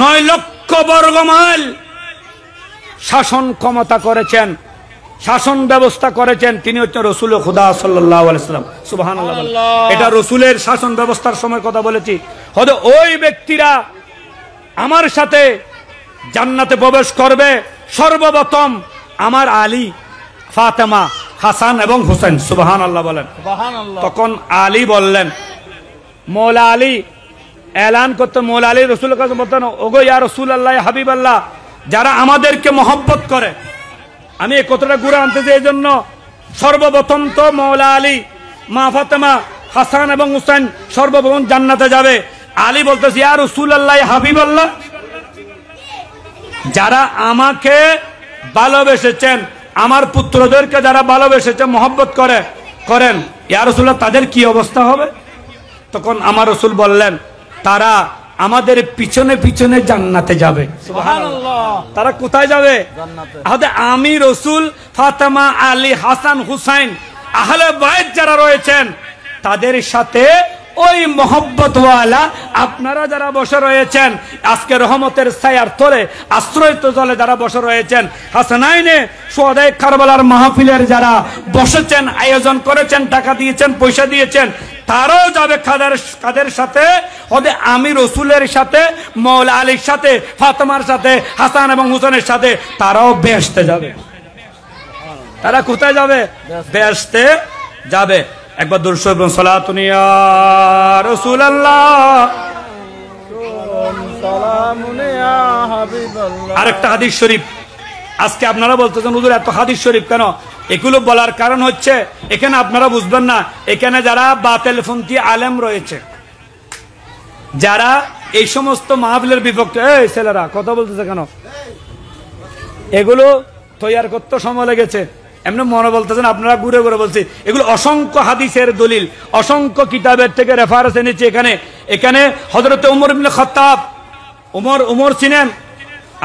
9 লক্ষ বর্গ মাইল শাসন ক্ষমতা করেছেন, শাসন ব্যবস্থা করেছেন তিনি হচ্ছেন রসুল খুদা সাল্লাল্লাহু আলাইহি ওয়াসাল্লাম। সুবহানাল্লাহ। এটা রসুলের শাসন ব্যবস্থার সময় কথা বলেছি। হয়তো ওই ব্যক্তিরা আমার সাথে জান্নাতে প্রবেশ করবে সর্বপ্রথম আমার আলী, ফাতেমা, হাসান এবং হুসেন। সুবহানাল্লাহ বলেন। তখন আলী বললেন, মৌলা আলী এলান করতে, মৌলা আলী রসুলের কাছে বলতেন, ওগো ইয়া রাসূলুল্লাহ, হাবিবাল্লাহ, যারা আমাদেরকে মহব্বত করে, আমি এই কথাটা ঘুরে আনতে চাই, এই জন্য সর্বপ্রথম তো মৌলা আলী, মা ফাতেমা, হাসান এবং হুসেন সর্বপ্রথম জান্নাতে যাবে। আলী বলতেছে, ইয়া রাসূলুল্লাহ, হাবিবাল্লাহ, যারা আমাকে ভালোবেসেছেন, আমার পুত্রদেরকে যারা ভালোবেসেছেন, মহব্বত করেন, ইয়া রাসূলুল্লাহ, তাদের কি অবস্থা হবে? তখন আমার রাসূল বললেন, তারা আমাদের পিছনে পিছনে জান্নাতে যাবে। সুবহানাল্লাহ। তারা কোথায় যাবে? জান্নাতে। আমি রাসূল, ফাতেমা, আলী, হাসান, হুসাইন, আহলে বাইত যারা রয়েছেন তাদের সাথে ওই মহব্বতওয়ালা আপনারা যারা বসে রয়েছেন, আজকে রহমতের ছায়ার তলে, আশ্রয়িত জলে যারা বসে রয়েছেন, হাসানাইনে শুহাদায়ে কারবালার মাহফিলের যারা বসেছেন, আয়োজন করেছেন, টাকা দিয়েছেন, পয়সা দিয়েছেন, তারাও যাবে কাদের সাথে? আমি রসুলের সাথে, মৌলা আলীর সাথে, ফাতেমার সাথে, হাসান এবং হুসেনের সাথে, তারাও বেহেশতে যাবে। তারা কোথায় যাবে? বেহেশতে যাবে। একবার দুরূদ শরীফ এবং সালাতুন ইয়া রাসূলুল্লাহ, সালামুন ইয়া হাবিবাল্লাহ। আরেকটা হাদিস শরীফ, আজকে আপনারা বলতেছেন হুজুর এত হাদিস শরীফ কেন? এগুলো বলার কারণ হচ্ছে, এখানে আপনারা বুঝবেন না, এখানে যারা বাতিলপন্থী আলেম রয়েছে, যারা এই সমস্ত মাহফিলের বিপক্ষে, এই ছেলেরা কথা বলতেছে কেন? এগুলো তৈয়ার করতে সময় লেগেছে, এমনি মনে বলতেছেন, আপনারা ঘুরে ঘুরে বলছি, এগুলো অসংখ্য হাদিসের দলিল, অসংখ্য কিতাবের থেকে রেফারেন্স এনেছি। এখানে হযরত ওমর ইবনে খাত্তাব, ওমর চিনেন?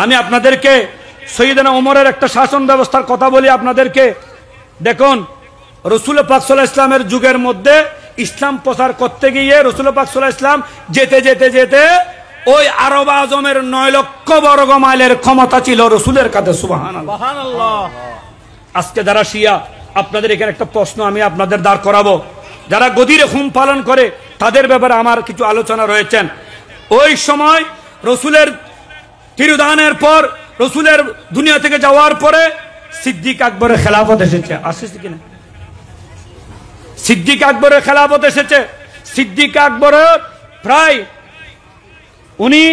আমি আপনাদেরকে সৈয়দনা ওমরের একটা শাসন ব্যবস্থার কথা বলি আপনাদেরকে। দেখুন, রাসূল পাক সাল্লাল্লাহু আলাইহি ওয়াসাল্লামের যুগের মধ্যে ইসলাম প্রচার করতে গিয়ে রাসূল পাক সাল্লাল্লাহু আলাইহি ওয়াসাল্লাম যেতে ওই আরব আজমের 9 লক্ষ বর্গ মাইলের ক্ষমতা ছিল রাসূলের কাছে। সুবহানাল্লাহ। আজকে যারা শিয়া, আপনাদের এখানে একটা প্রশ্ন আমি আপনাদের দাঁড় করাবো, যারা গদিরে হুম পালন করে, তাদের ব্যাপারে আমার কিছু আলোচনা রয়েছেন। ওই সময় রাসূলের তিরোধানের পর, রাসূলের দুনিয়া থেকে যাওয়ার পরে সিদ্দিক আকবরের খেলাফত এসেছে। আসছে কিনা? সিদ্দিক আকবরের খেলাফত এসেছে। সিদ্দিক আকবরের প্রায় উনি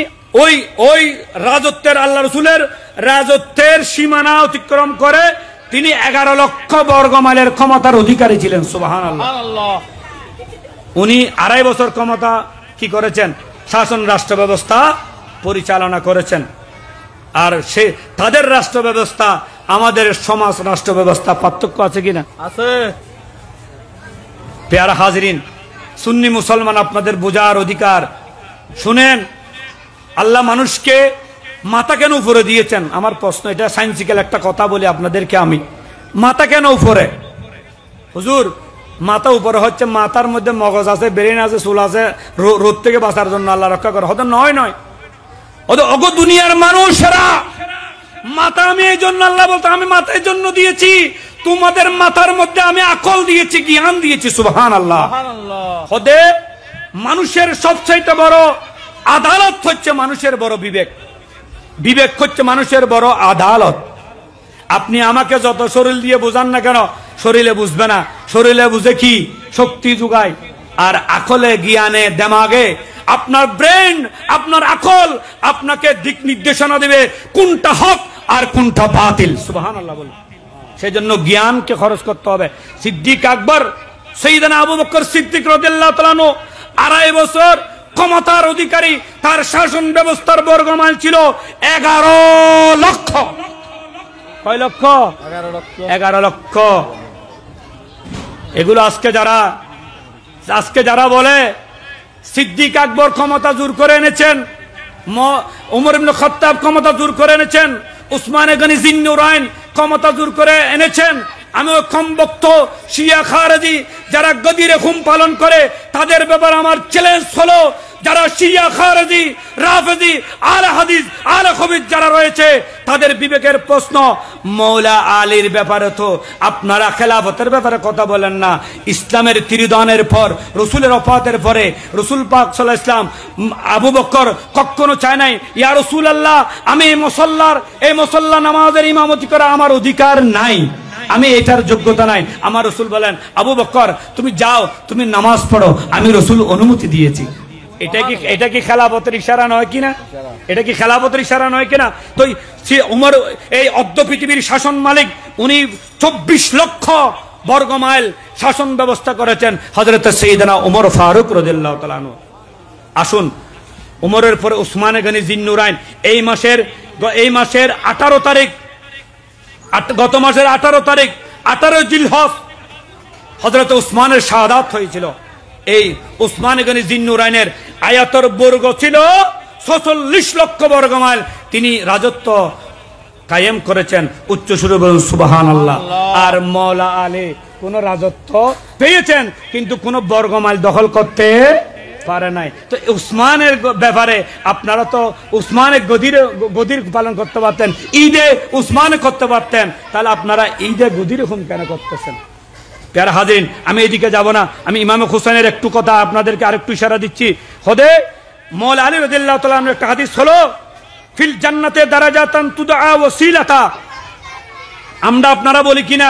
ওই রাজত্বের, আল্লাহ রাসূলের রাজত্বের সীমানা অতিক্রম করে তিনি 11 লক্ষ বর্গ মাইলের ক্ষমতার অধিকারী ছিলেন। সুবহানাল্লাহ। উনি 2.5 বছর ক্ষমতা কি করেছেন? শাসন রাষ্ট্র ব্যবস্থা পরিচালনা করেছেন। আর সে তাদের রাষ্ট্র ব্যবস্থা, আমাদের সমাজ রাষ্ট্র ব্যবস্থা পার্থক্য আছে কিনা? আছে। পেয়ারা হাজরিন, সুন্নি মুসলমান, আপনাদের বোঝার অধিকার। শুনেন, আল্লাহ মানুষকে মাথা কেন উপরে দিয়েছেন? আমার প্রশ্ন, এটা সায়েন্সিক্যাল একটা কথা বলি আপনাদেরকে আমি। মাথা কেন উপরে? হুজুর, মাথা উপরে হচ্ছে মাথার মধ্যে মগজ আছে, ব্রেন আছে, চুল আছে, রোদ থেকে বাঁচার জন্য আল্লাহ রক্ষা করে। হয়তো নয় অগ দুনিয়ার মানুষেরা, মাথা আমি এই জন্য, আল্লাহ বলতো আমি মাথা এই জন্য দিয়েছি, তোমাদের মাথার মধ্যে আমি আকল দিয়েছি, জ্ঞান দিয়েছি। সুবহানাল্লাহ। হদে মানুষের সবচাইতে বড় আদালত হচ্ছে মানুষের বড় বিবেক। বিবেক হচ্ছে মানুষের বড় আদালত। আপনি আমাকে যত শরীর দিয়ে বুঝান না কেন, শরীরে বুঝবে না। শরীরে বুঝে কি? শক্তি যোগায়। আর আকলে, জ্ঞানে, দেমাগে আপনার ব্রেন, আপনার আকল আপনাকে দিক নির্দেশনা দেবে কোনটা হক আর কোনটা বাতিল। সুবহানাল্লাহ বলে। সেই জন্য জ্ঞানকে খরচ করতে হবে। সিদ্দিক আকবর, সাইয়েদনা আবু বকর সিদ্দিক রাদিয়াল্লাহু তাআলা আনহু 2.5 বছর ক্ষমতার অধিকারী। তার শাসন ব্যবস্থার বর্গমাইল ছিল 11 লক্ষ। কয় লক্ষ? 11 লক্ষ। এগুলো আজকে যারা বলে সিদ্দিক আকবর ক্ষমতা জোর করে এনেছেন, ওমর ইবনে খাত্তাব ক্ষমতা জোর করে এনেছেন, উসমান গনি জিন্নুরাইন ক্ষমতা জোর করে এনেছেন, আমি ওই কমবক্ত শিয়া খারেজি যারা গদিরে হুম পালন করে তাদের ব্যাপারে আমার চ্যালেঞ্জ হলো, যারা শিয়া খারেজি, রাফেজি, আলে হাদিস, আলে খবিজ যারা রয়েছে তাদের বিবেকের প্রশ্ন, মৌলা আলীর ব্যাপারে তো আপনারা খেলাফতের ব্যাপারে কথা বলেন না। ইসলামের ত্রিদানের পর, রসুলের ওফাতের পরে রসুল পাক সাল্লাল্লাহু আলাইহি ওয়াসাল্লাম আবু বকর কখনো চায় নাই ইয়া রাসূলুল্লাহ আমি এই মুসল্লা নামাজের ইমামতি করা আমার অধিকার নাই, আমি এটার যোগ্যতা নাই। আমার রসুল বলেন আবু বকর তুমি যাও, তুমি নামাজ পড়ো, আমি রসুল অনুমতি দিয়েছি। এটা কি খেলাফতের ইশারা নয় কিনা? এটা কি খেলাফতের ইশারা নয় কিনা? তো উমর এই অর্ধ পৃথিবীর শাসন মালিক, উনি 24 লক্ষ বর্গ মাইল শাসন ব্যবস্থা করেছেন হযরত সাইয়েদনা উমর ফারুক রাদিয়াল্লাহু তাআলা আনহু। আসুন, উমরের পরে উসমান গনি জিন্নুরাইন এই মাসের 18 তারিখ, গত মাসের 18 তারিখ 18 জিলহজ হযরত উসমানের শাহাদাত হয়েছিল। এই উসমান গনি জিন্নুরাইনের আয়াতর বর্গ ছিল 46 লক্ষ বর্গ মাইল। তিনি রাজত্ব কায়েম করেছেন। উচ্চ সুরে বলুন সুবহানাল্লাহ। আর মৌলা আলী কোন রাজত্ব পেয়েছেন কিন্তু কোন বর্গ মাইল দখল করতে পারে নাই। তো উসমানের ব্যাপারে আপনারা তো উসমানের গদির পালন করতে পারতেন, ঈদে উসমানে করতে পারতেন, তাহলে আপনারা ঈদে গদির হুকুম কেন করতেছেন? প্যারা হাজিরিন, আমি এদিকে যাব না, আমি ইমাম হুসাইনের একটু কথা আপনাদেরকে আরেকটু ইশারা দিচ্ছি। হদে মৌলা আলী রাদিয়াল্লাহু তাআলা আনহুর একটা হাদিস হলো ফিল জান্নাতে দারাজাতান তুদআ ওয়াসিলাতা। আমরা আপনারা বলি কিনা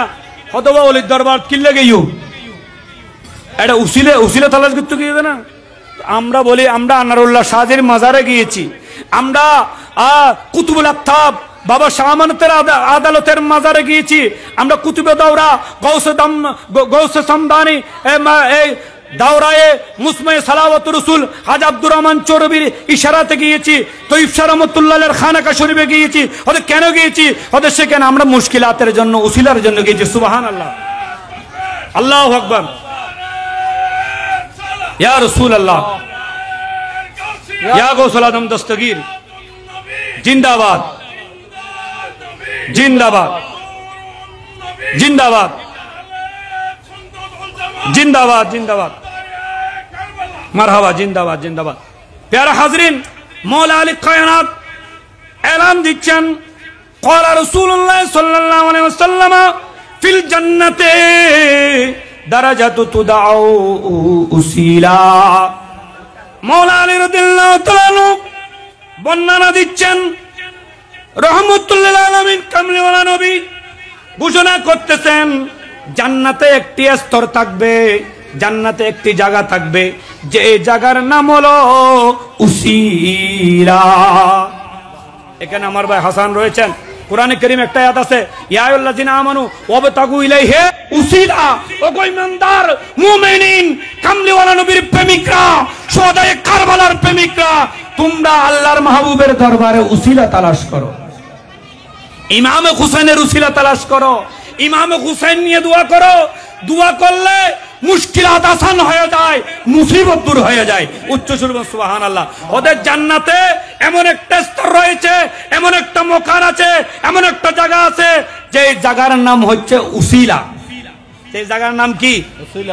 হতবা ওলির দরবার কিল্লে গেইও, এটা উসিলে তালাশ করতে গিয়ে না। আমরা বলি আমরা আনারুল্লাহ শাহজির মাজারে গিয়েছি, আমরা কুতুবুল আফতাব বাবা শাহ আমানতের আদালতের মাজারে গিয়েছি, আমরা কুতুবে দাওরা গৌসে সামদানি এই দাওরায়ে মুসমায়ে সালাওয়াত রাসূল হাজী আব্দুর রহমান চৌরবির ইশারাতে গিয়েছি, তৈয়ব শাহ রাহমাতুল্লাহর খানাকা শরীফে গিয়েছি। ওতে কেন গিয়েছি? ওতে সেখানে আমরা মুশকিলাতের জন্য, উসিলার জন্য গিয়েছি। সুবহানাল্লাহ, আল্লাহু আকবার, ইয়া রাসূলুল্লাহ, ইয়া গৌসুল আজম দস্তগীর জিন্দাবাদ, জিন্দাবাদ, জিন্দাবাদ, জিন্দাবাদ, জিন্দাবাদ, মারহাবা, জিন্দাবাদ, জিন্দাবাদ। প্যারা হাজরিন, মৌলা আলী কায়নাত এলান দিচ্ছেন ক্বালা রাসূলুল্লাহ সাল্লাল্লাহু আলাইহি ওয়াসাল্লাম ফিল জান্নাতে দারাজাতু তুদাউ উসিলা। মৌলা আলী রাদিয়াল্লাহু তাআলা আনহু বর্ণনা দিচ্ছেন, রহমতুল্লাহ আলামিন কামলিওয়ালা নবী ঘোষণা করতেছেন জান্নাতে একটি স্তর থাকবে, জান্নাতে একটি জায়গা থাকবে, যে জায়গার নাম হলো উসিলা। এখানে আমার ভাই হাসান রয়েছেন, কোরআনে কারীম একটা আয়াত আছে ইয়া আইয়ুহাল্লাযিনা আমানু ওয়াবতাগু ইলাইহি উসিলা। ও গো ঈমানদার মুমিনিন, কামলিওয়ালা নবীর প্রেমিকরা, শুহাদায়ে কারবালার প্রেমিকরা, তোমরা আল্লাহর মাহবুবের দরবারে উসিলা তালাশ করো, ইমাম হুসাইনের উসিলা তালাশ করো, ইমাম হুসাইন নিয়ে দোয়া করো। দোয়া করলে মুশকিলাত আসান হয়ে যায়, মুসিবত দূর হয়ে যায়। উচ্চ সুরে সুবহানাল্লাহ। ওদের জান্নাতে এমন একটা স্তর রয়েছে, এমন একটা মকান আছে, এমন একটা জায়গা আছে, যে জায়গার নাম হচ্ছে উসিলা। সেই জায়গার নাম কি?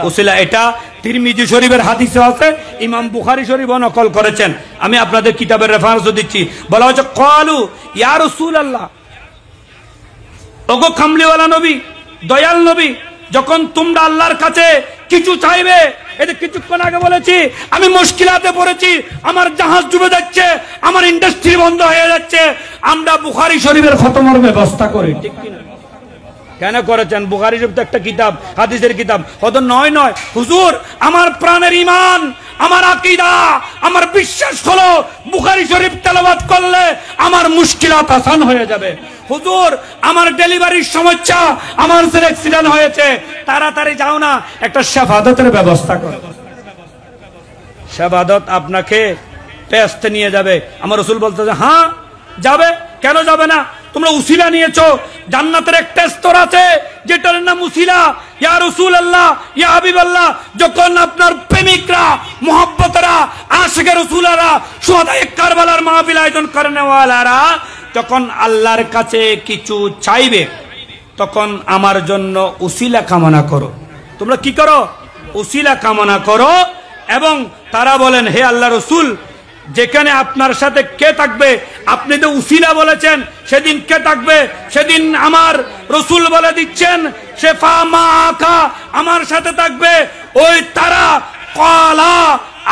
উসিলা। এটা তিরমিজি শরীফের হাদিসে আছে, ইমাম বুখারী শরীফও নকল করেছেন। আমি আপনাদের কিতাবের রেফারেন্সও দিচ্ছি। বলা হচ্ছে ক্বালু ইয়া রাসূলুল্লাহ, ওগো কামলিওয়ালা নবী, দয়াল নবী, যখন তোমরা আল্লাহর কাছে কিছু চাইবে, এটা কিছুক্ষণ আগে বলেছি, আমি মুশকিলাতে পড়েছি, আমার জাহাজ ডুবে যাচ্ছে, আমার ইন্ডাস্ট্রি বন্ধ হয়ে যাচ্ছে, আমরা বুখারী শরীফের খতমের ব্যবস্থা করি, ঠিক কিনা? কেন করেছেন? বুখারী শরীফ তো একটা কিতাব, হাদিসের কিতাব। হয়তো নয় হুজুর, আমার প্রাণের ঈমান, আমার আকীদা, আমার বিশ্বাস হলো বুখারী শরীফ তেলাওয়াত করলে আমার মুশকিলাত আসান হয়ে যাবে। হুজুর, আমার ডেলিভারির সমস্যা, আমার ছেলে অ্যাক্সিডেন্ট হয়েছে, তাড়াতাড়ি যাও না, একটা শাহাদাতের ব্যবস্থা করো। শাহাদাত আপনাকে টেস্ট নিয়ে যাবে। আমার রাসূল বলতেছে হ্যাঁ যাবে, কেন যাবে না? তোমরা উসিলা নিয়েছো, জান্নাতের একটা স্তর আছে যেটার নাম উসিলা। ইয়া রাসূলুল্লাহ, ইয়া হাবিবাল্লাহ, যখন আপনার প্রেমিকরা, মুহাব্বতরা, আশিকে রাসূলরা, শুহাদায়ে কারবালার মাহফিল আয়োজন করেনওয়ালারা তখন আল্লাহর কাছে কিছু চাইবে, তখন আমার জন্য উসিলা কামনা করো। তোমরা কি করো? উসিলা কামনা করো। এবং তারা বলেন হে আল্লাহ রাসূল, যেখানে আপনার সাথে কে থাকবে? আপনি তো উসিলা বলেছেন, সেদিন কে থাকবে? সেদিন আমার রসুল বলে দিচ্ছেন শেফা মা আকা আমার সাথে থাকবে। ওই তারা কালা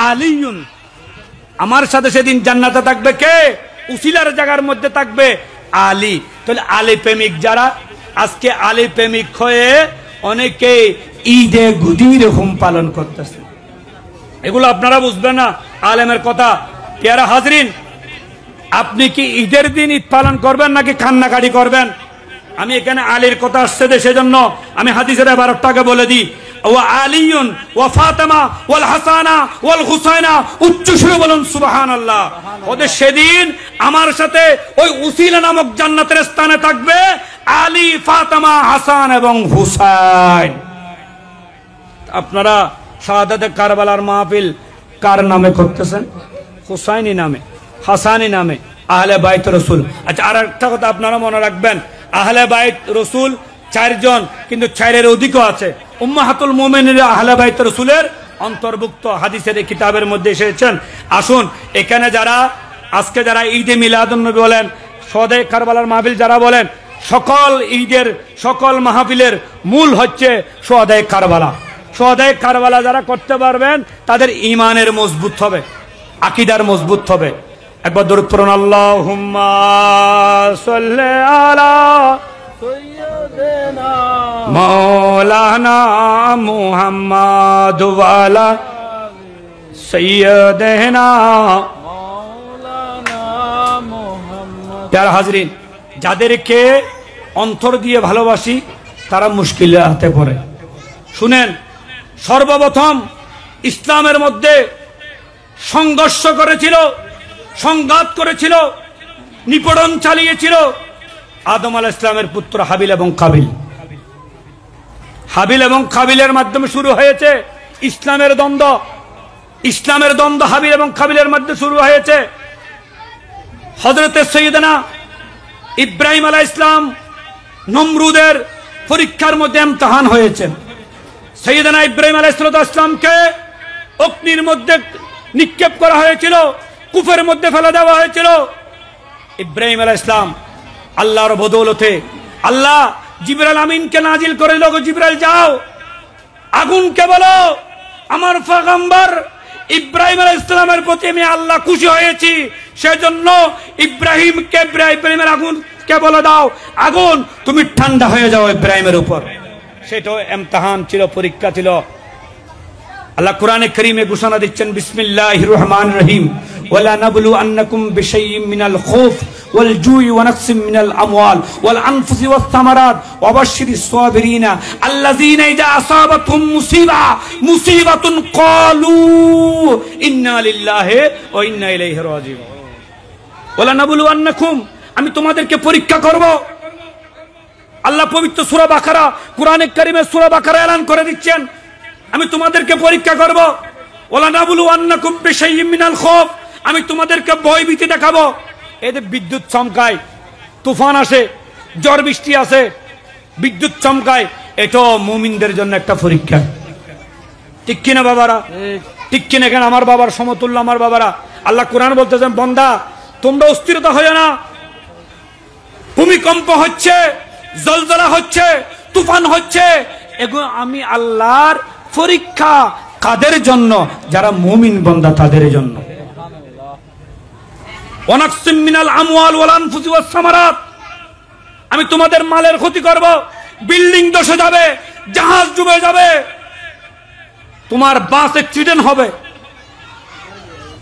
আলিয়ুন, আমার সাথে সেদিন জান্নাতে থাকবে কে? উসিলার জায়গার মধ্যে থাকবে আলী। তাহলে আলী প্রেমিক যারা, আজকে আলী প্রেমিক হয়ে অনেকে ঈদে গুদির হুম পালন করতেছে। এগুলো আপনারা বুঝবেন না আলেমের কথা। পেয়ারা হাজরিন, আপনি কি ঈদের দিন ঈদ পালন করবেন নাকি কান্নাকাটি করবেন? আমি এখানে আলীর কথা আসছে সেজন্য আমি হাদিসের এবারটাকে বলে দিই। ওয়া আলিয়ুন ওয়া ফাতেমা ওয়াল হাসানা ওয়াল হুসাইনা, উচ্চ সুরে বলুন সুবহানাল্লাহ। ওদের সেদিন আমার সাথে ওই উসিলা নামক জান্নাতের স্থানে থাকবে আলী, ফাতেমা, হাসান এবং হুসাইন। আপনারা শাহাদাতে কারবালার মাহফিল কার নামে করতেছেন? হুসাইনি নামে, হাসানি নামে, আহলে বাইত রসুল। আচ্ছা, আর একটা কথা আপনারা মনে রাখবেন, আহলে বাইত রসুল 4 জন, কিন্তু 4-এর অধিকও আছে। উম্মাহাতুল মুমিনিন আহলে বাইত রসুলের অন্তর্ভুক্ত, হাদিসের কিতাবের মধ্যে এসেছেন। আসুন, এখানে যারা আজকে যারা ঈদে মিলাদুন নবী বলেন, শহদায়ে কারবালার মাহফিল যারা বলেন, সকল ঈদের সকল মাহফিলের মূল হচ্ছে শহদায়ে কারবালা। শহদায়ে কারবালা যারা করতে পারবেন তাদের ঈমানের মজবুত হবে, আকীদার মজবুত হবে। একবার দরুদ পড়ুন, আল্লাহুম্মা সাল্লি আলা সাইয়্যিদিনা মাওলানা মুহাম্মাদ ওয়া আলা সাইয়্যিদিনা মাওলানা মুহাম্মাদ। যারা হাজরিন, যাদেরকে অন্তর দিয়ে ভালোবাসি তারা মুশকিলে হাতে পড়ে। শুনেন, সর্বপ্রথম ইসলামের মধ্যে সংঘর্ষ করেছিল, সংঘাত করেছিল, নিপীড়ন চালিয়েছিল আদম আলাইহিস সালামের পুত্র হাবিল এবং কাবিল। হাবিল এবং কাবিলের মাধ্যমে শুরু হয়েছে ইসলামের দ্বন্দ্ব। ইসলামের দ্বন্দ্ব হাবিল এবং কাবিলের মধ্যে শুরু হয়েছে। হযরতে সাইয়েদনা ইব্রাহিম আলাইহিস সালাম নমরুদের পরীক্ষার মধ্যে ইমতিহান হয়েছেন। সাইয়েদনা ইব্রাহিম আলাইহিস সালামকে অগ্নির মধ্যে নিক্ষেপ করা হয়েছিল, কুফের মধ্যে ফেলে দেওয়া হয়েছিল। ইব্রাহিম আলাইহিস সালাম আল্লাহর বদৌলতে আল্লাহ জিবরাইল আমিনকে নাজিল করে দিল, জিবরাইল যাও আগুনকে বলো আমার পয়গম্বর ইব্রাহিম আলাইহিস সালামের প্রতি আমি আল্লাহ খুশি হয়েছি, সেজন্য ইব্রাহিমের আগুনকে বলে দাও আগুন তুমি ঠান্ডা হয়ে যাও ইব্রাহিমের উপর। সেটাও ইমতিহান ছিল, পরীক্ষা ছিল। আল্লাহ কোরআনে কারীমে ঘোষণা দিচ্ছেন, বিসমিল্লাহির রহমানির রহিম, ওয়ালা নাবলু আন্নাকুম বিশাইইম মিনাল খাউফ ওয়াল জুই ওয়া নাকসিম মিনাল আমওয়াল ওয়াল আনফুসি ওয়াস সামারাত ওয়া বাশশিরিস সাবিরিনা আল্লাযীনা ইযা আসাবাতুহুম মুসিবাতুন ক্বালু ইন্না লিল্লাহি ওয়া ইন্না ইলাইহি রাজিউন। ওয়ালা নাবলু আন্নাকুম, আমি তোমাদেরকে পরীক্ষা করব। আল্লাহ পবিত্র সূরা বাকারা, কোরআনে কারীমে সূরা বাকারা এলান করে দিচ্ছেন, আমি তোমাদেরকে পরীক্ষা করব। ওয়ালা নাবলু আন্নাকুম বিশাইইম মিনাল খাউফ, আমি তোমাদেরকে ভয় ভীতি দেখাবো। এতে বিদ্যুৎ চমকায়, তুফান আসে, ঝড় বৃষ্টি আসে, বিদ্যুৎ চমকায়, এটাও মুমিনদের জন্য একটা পরীক্ষা। ঠিক কিনা বাবারা? ঠিক কিনা? এখানে আমার বাবার সমতুল্য আমার বাবারা। আল্লাহ কোরআন বলতেছেন, বান্দা তোমরা অস্থিরতা হয় না, ভূমিকম্প হচ্ছে, জলজলা হচ্ছে, তুফান হচ্ছে, এগুলো আমি আল্লাহর পরীক্ষা। কাদের জন্য? যারা মুমিন বান্দা তাদের জন্য। ওয়ানাকসিম মিনাল আমওয়াল ওয়াল আনফুসি ওয়াস সামারাত, আমি তোমাদের মালের ক্ষতি করব, বিল্ডিং ধসে যাবে, জাহাজ ডুবে যাবে, তোমার বাস অ্যাক্সিডেন্ট হবে,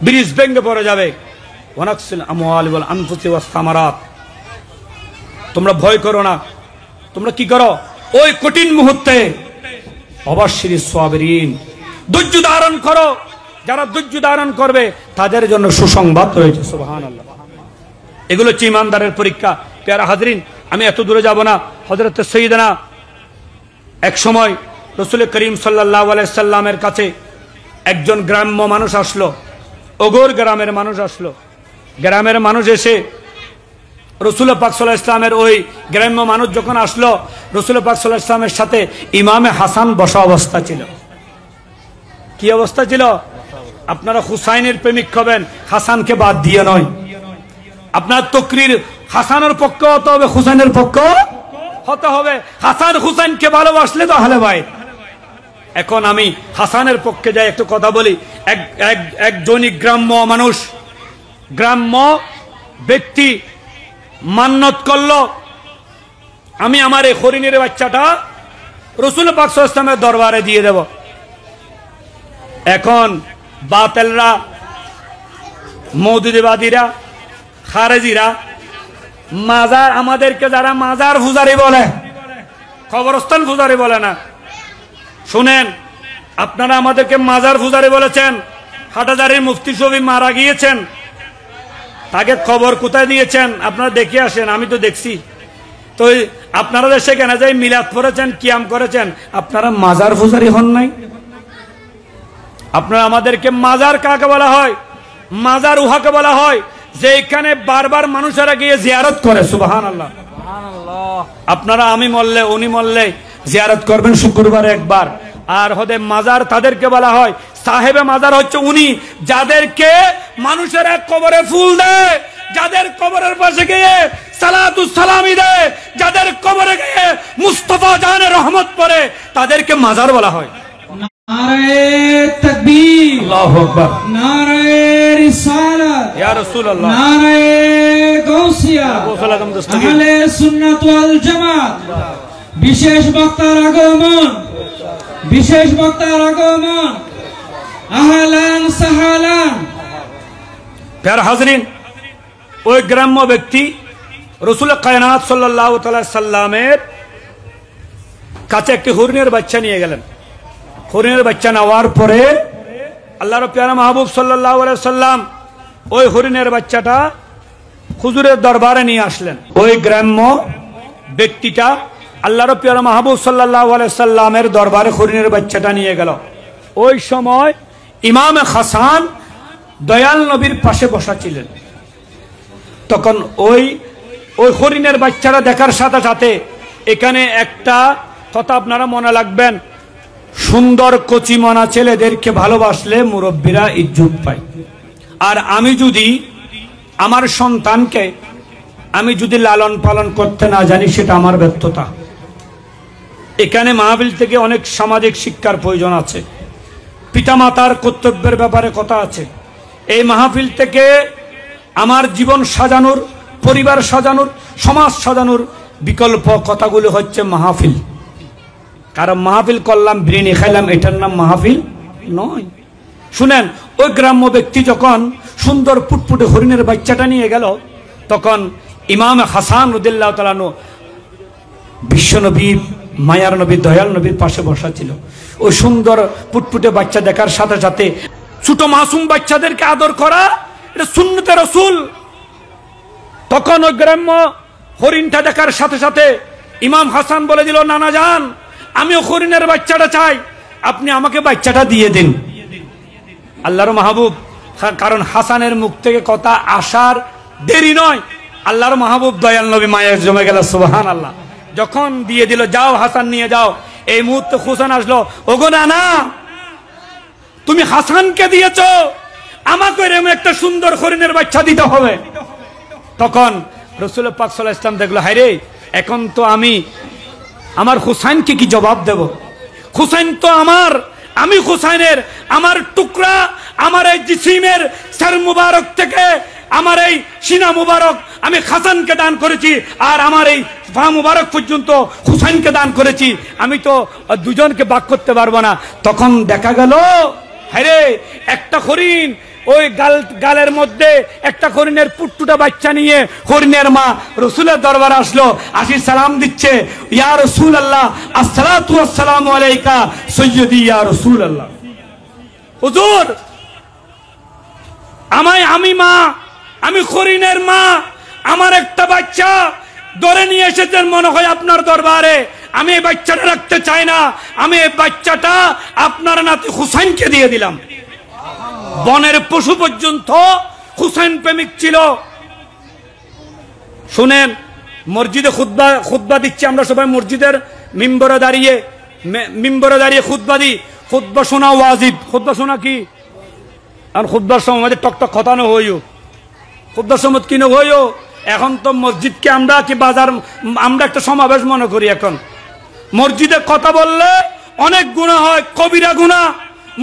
ব্রিজ ভেঙে পড়ে যাবে। ওয়ানাকসিল আমওয়াল ওয়াল আনফুসি ওয়াস সামারাত, তোমরা ভয় করো না। তোমরা কি করো? ওই কঠিন মুহূর্তে অবশ্যই সাবিরিন, ধৈর্য ধারণ করো। যারা ধৈর্য ধারণ করবে তাদের জন্য সুসংবাদ রয়েছে। সুবহানাল্লাহ। এগুলো হচ্ছে ইমানদারের পরীক্ষা। প্যারা হাজরিন, আমি এত দূরে যাব না। হযরত সাইয়েদনা এক সময় রাসূল করিম সাল্লাল্লাহু আলাইহি সাল্লামের কাছে একজন গ্রাম্য মানুষ আসলো, ওগর গ্রামের মানুষ আসলো। গ্রামের মানুষ এসে রাসূল পাক সাল্লাল্লাহু আলাইহি সাল্লামের ওই গ্রাম্য মানুষ যখন আসলো, রাসূল পাক সাল্লাল্লাহু আলাইহি সাল্লামের সাথে ইমামে হাসান বসা অবস্থা ছিল। কি অবস্থা ছিল? আপনারা হুসাইনের প্রেমিক হবেন, হাসানকে বাদ দিয়ে নয়। আপনার তকরির হাসানের পক্ষ হতে হবে, হুসাইনের পক্ষ হতে হবে। হাসান হুসাইনকে ভালোবাসলে তো আহলে বাইত। এখন আমি হাসানের পক্ষে যাই, একটু কথা বলি। এক জনৈক গ্রাম্য মানুষ, গ্রাম্য ব্যক্তি মান্নত করলো, আমি আমার এই হরিণের বাচ্চাটা রাসূল পাক সাল্লাল্লাহু আলাইহি ওয়াসাল্লামের দরবারে দিয়ে দেব। এখন বাতিলরা, মওদুদিবাদীরা, খারেজিরা, মাজার, আমাদেরকে যারা মাজার পূজারি বলে, কবরস্থান পূজারি বলে না। শুনেন, আপনারা আমাদেরকে মাজার পূজারি বলেছেন। হাটাজারির মুফতি শফি মারা গিয়েছেন, তাকে খবর কোথায় দিয়েছেন আপনারা দেখে আসেন, আমি তো দেখছি। তো আপনারা সেখানে যাই মিলাদ পড়েছেন, কিয়াম করেছেন, আপনারা মাজার পূজারি হন নাই। আপনারা আমাদেরকে মাজার কাকে বলা হয়? মাজার উহাকে বলা হয় যে এখানে বারবার মানুষেরা গিয়ে জিয়ারত করে। সুবহানাল্লাহ। আপনারা আমি মরলে, উনি মরলে জিয়ারত করবেন শুক্রবারে একবার। আর হদে মাজার তাদেরকে বলা হয়, সাহেবে মাজার হচ্ছে উনি যাদেরকে মানুষেরা কবরে ফুল দেয়, যাদের কবরের পাশে গিয়ে সালাতু সালামি দেয়, যাদের কবরে গিয়ে মুস্তাফা জানের রহমত পড়ে, তাদেরকে মাজার বলা হয়। নারে তাকবীর, আল্লাহু আকবার, নারে রিসালাত, ইয়া রাসূলুল্লাহ, নারে গাউসিয়া, আহলে সুন্নাত ওয়াল জামাত। বিশেষ বক্তার আগমন, বিশেষ বক্তার আগমন, আহলান সাহালান। প্যারা হাজরিন, ওই গ্রাম্য ব্যক্তি রাসূল কায়নাত সাল্লাল্লাহু তাআলা সাল্লামের কাছে একটি হরিণের বাচ্চা নিয়ে গেলেন। হরিণের বাচ্চা নেওয়ার পরে আল্লাহর প্যারা মাহবুব সাল্লাল্লাহু আলাইহি সাল্লাম ওই হরিণের বাচ্চাটা হুজুরের দরবারে নিয়ে আসলেন। ওই গ্রাম্য ব্যক্তিটা আল্লাহর প্যারা মাহবুব সাল্লাল্লাহু আলাইহি সাল্লামের দরবারে হরিণের বাচ্চাটা নিয়ে গেল। ওই সময় ইমাম হাসান দয়াল নবীর পাশে বসা ছিলেন। তখন ওই হরিণের বাচ্চাটা দেখার সাথে সাথে এখানে একটা কথা আপনারা মনে রাখবেন, সুন্দর কচিমনা ছেলেদেরকে ভালোবাসলে মুরব্বীরা ইজ্জত পায়। আর আমি যদি আমার সন্তানকে আমি যদি লালন পালন করতে না জানি, সেটা আমার ব্যর্থতা। এখানে মাহফিল থেকে অনেক সামাজিক শিক্ষার প্রয়োজন আছে, পিতামাতার কর্তব্যের ব্যাপারে কথা আছে। এই মাহফিল থেকে আমার জীবন সাজানোর, পরিবার সাজানোর, সমাজ সাজানোর বিকল্প কথাগুলো হচ্ছে মাহফিল। কারণ মাহফিল করলাম, বিরিয়ানি খাইলাম, এটার নাম মাহফিল নয়। শুনেন, ওই গ্রাম্য ব্যক্তি যখন সুন্দর পুটপুটে হরিণের বাচ্চাটা নিয়ে গেল, তখন ইমাম হাসান রাদিয়াল্লাহু তাআলা আনহু বিশ্বনবী, মায়ার নবী, দয়াল নবীর পাশে বসা ছিল। ওই সুন্দর পুটপুটে বাচ্চা দেখার সাথে সাথে ছোট মাসুম বাচ্চাদেরকে আদর করা এটা সুন্নতে রাসূল। তখন ওই গ্রাম্য হরিণটা দেখার সাথে সাথে ইমাম হাসান বলে দিল, নানা যান, আমিও হরিণের বাচ্চাটা চাই, আপনি আমাকে বাচ্চাটা দিয়ে দিন। আল্লাহর মাহবুব, কারণ হাসানের মুখ থেকে কথা আসার দেরি নয়, আল্লাহর মাহবুব দয়াল নবী মায়ের জমে গেল। সুবহানাল্লাহ। যখন দিয়ে দিল, যাও হাসান নিয়ে যাও, এই মুহূর্তে হুসেন আসলো, ওগো নানা, তুমি হাসানকে দিয়েছ, আমাকে এরকম একটা সুন্দর হরিণের বাচ্চা দিতে হবে। তখন রাসূল পাক সাল্লাল্লাহু আলাইহি ওয়াসাল্লাম দেখলো, হায় রে, এখন তো আমি আমার হুসাইনকে কি জবাব দেব? হুসাইন তো আমার, আমি হুসাইনের, আমার টুকরা, আমার এই জিসিমের সর মুবারক থেকে আমার এই সিনা মুবারক আমি হাসানকে দান করেছি, আর আমার এই পা মুবারক পর্যন্ত হুসাইনকে দান করেছি, আমি তো দুজনকে ভাগ করতে পারবো না। তখন দেখা গেল, হ্যাঁ, একটা হরিণ, ওই গালের মধ্যে একটা হরিণের পুট্টুটা বাচ্চা নিয়ে হরিণের মা রাসূলের দরবারে আসলো, আসি সালাম দিচ্ছে, ইয়া রাসূলুল্লাহ, আসসালাতু ওয়াসসালামু আলাইকা সাইয়্যিদি ইয়া রাসূলুল্লাহ। হুজুর, আমি মা, আমি হরিণের মা, আমার একটা বাচ্চা ধরে নিয়ে এসেছেন মনে হয় আপনার দরবারে, আমি এই বাচ্চাটা রাখতে চাই না, আমি এই বাচ্চাটা আপনার নাতি হুসাইনকে দিয়ে দিলাম। বনের পশু পর্যন্ত হুসাইন প্রেমিক ছিল। শুনেন, মসজিদে খুতবা দিচ্ছি আমরা সবাই, মসজিদের মিম্বরে দাঁড়িয়ে খুতবা দিই। খুতবা শোনা ওয়াজিব। খুতবা শোনা কি? আর খুতবার সময় আমাদের টকটক খতানো হইও, খুতবার সময় কিনে হইও। এখন তো মসজিদকে আমরা কি বাজার, আমরা একটা সমাবেশ মনে করি। এখন মসজিদে কথা বললে অনেক গুনাহ হয়, কবিরা গুনাহ।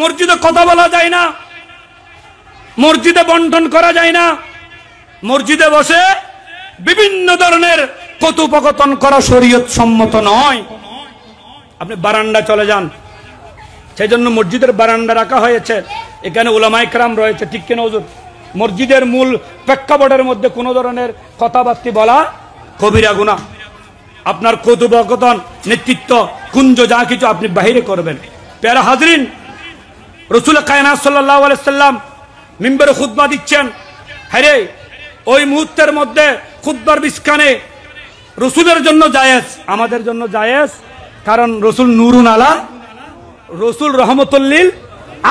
মসজিদে কথা বলা যায় না, মসজিদে বন্টন করা যায় না, মসজিদে বসে বিভিন্ন ধরনের কথোপকথন করা শরীয়ত সম্মত নয়। আপনি বারান্দা চলে যান, সেই জন্য মসজিদের বারান্দা রাখা হয়েছে, এখানে উলামায়ে কেরাম রয়েছে, ঠিক কিনা হুজুর? মসজিদের মূল প্রেক্ষাপটের মধ্যে কোনো ধরনের কথাবার্তা বলা কবিরা গুনাহ। আপনার কথোপকথন, নেতৃত্ব, কুঞ্জ যা কিছু আপনি বাহিরে করবেন। প্যারা হাজরিন, রাসূল কায়নাত সাল্লাল্লাহু আলাইহি সাল্লাম মিম্বরে খুতবা দিচ্ছেন। হ্যাঁ, ওই মুহূর্তের মধ্যে খুতবার বিস্কানে রসুলের জন্য জায়েজ, আমাদের জন্য জায়েজ, কারণ রসুল নূরুন আলা, রসুল রহমতুল্লিল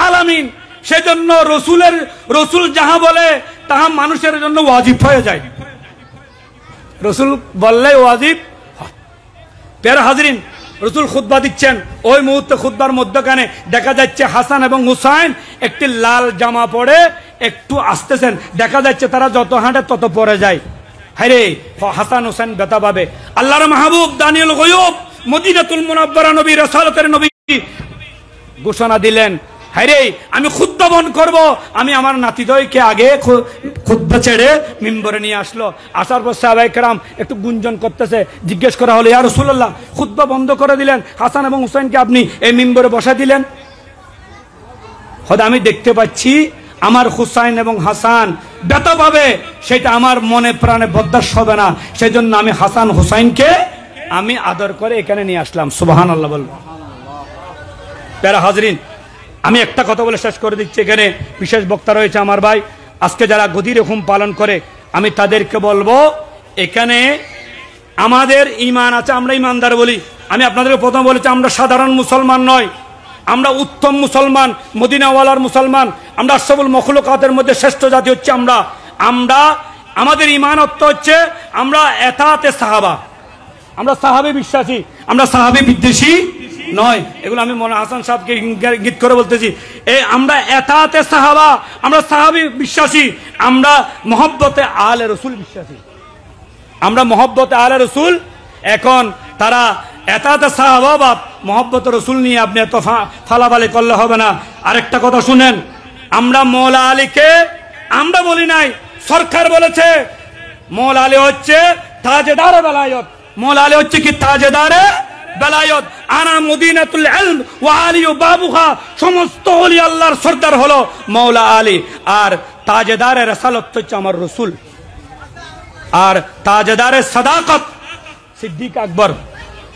আলামিন। সেজন্য রসুল যাহা বলে তাহা মানুষের জন্য ওয়াজিব হয়ে যায়, রসুল বললে ওয়াজিব। প্যারা হাজরিন, রসুল খুতবা দিচ্ছেন, ওই মুহূর্তে খুতবার মধ্যখানে দেখা যাচ্ছে হাসান এবং হুসাইন একটি লাল জামা পরে একটু আসতেছেন, দেখা যাচ্ছে তারা যত হাঁটে তত পরে যায়। হ্যাঁ, হাসান হুসাইন ব্যথা পাবে। আল্লাহর মাহবুব দানিউল গায়ব মদিনাতুল মুনাওয়ারা নবী, রাসালাতের নবী ঘোষণা দিলেন, হ্যাঁ আমি খুতবা বন্ধ করব। আমি আমার নাতিদয়কে আগে খুতবা ছেড়ে মিম্বরে নিয়ে আসলো। আসার পর সাহাবায়ে কেরাম একটু গুঞ্জন করতেছে, জিজ্ঞেস করা হলো, ইয়া রাসূলুল্লাহ, খুতবা বন্ধ করে দিলেন, হাসান এবং হুসাইনকে আপনি এই মিম্বরে বসা দিলেন। হয়তো আমি দেখতে পাচ্ছি আমার হুসাইন এবং হাসান ব্যথা পাবে, সেটা আমার মনে প্রাণে বরদাস্ত হবে না। সেই জন্য আমি হাসান হুসাইনকে আমি আদর করে এখানে নিয়ে আসলাম। সুবহানাল্লাহ বল। প্যারা হাজরিন, আমি একটা কথা বলে শেষ করে দিচ্ছি। এখানে বিশেষ বক্তা রয়েছে আমার ভাই, আজকে যারা গদির হুকুম পালন করে, আমি তাদেরকে বলবো, এখানে আমাদের ঈমান আছে, আমরা ঈমানদার বলি। আমি আপনাদেরকে প্রথম বলেছি, আমরা সাধারণ মুসলমান নয়, আমরা উত্তম মুসলমান, মদিনাওয়ালার মুসলমান। আমরা আশরাফুল মখলুকাতের মধ্যে শ্রেষ্ঠ জাতি হচ্ছে আমরা। আমাদের ঈমানত্ব হচ্ছে আমরা এতাতে সাহাবা, আমরা সাহাবী বিশ্বাসী, আমরা সাহাবী বিদ্বেষী নয়। এগুলো আমি মনে হাসান সাহেবকে ইঙ্গিত করে বলতেছি। আমরা এতাতে সাহাবা, আমরা সাহাবী বিশ্বাসী, আমরা মহব্বতে আলে রসুল বিশ্বাসী, আমরা মহব্বতে আলে রসুল। এখন তারা এতাতে সাহাবা বা মহব্বতে রসুল নিয়ে আপনি এত ফালাফালি করলে হবে না। আরেকটা কথা শুনেন, আমরা মৌলা আলীকে আমরা বলি নাই, সরকার বলেছে মৌলা আলী হচ্ছে তাজেদার বেলায়ত। মৌলা আলী হচ্ছে কি তাজেদারে বেলায়ত। আনা মদিনাতুল ইলম ওয়া আলী বাবুহা, সমস্ত ওলি আল্লাহর সর্দার হলো মৌলা আলী, আর তাজেদারে রাসালত হচ্ছে আমার রসুল, আর তাজেদারে সাদাকত সিদ্দিক আকবর,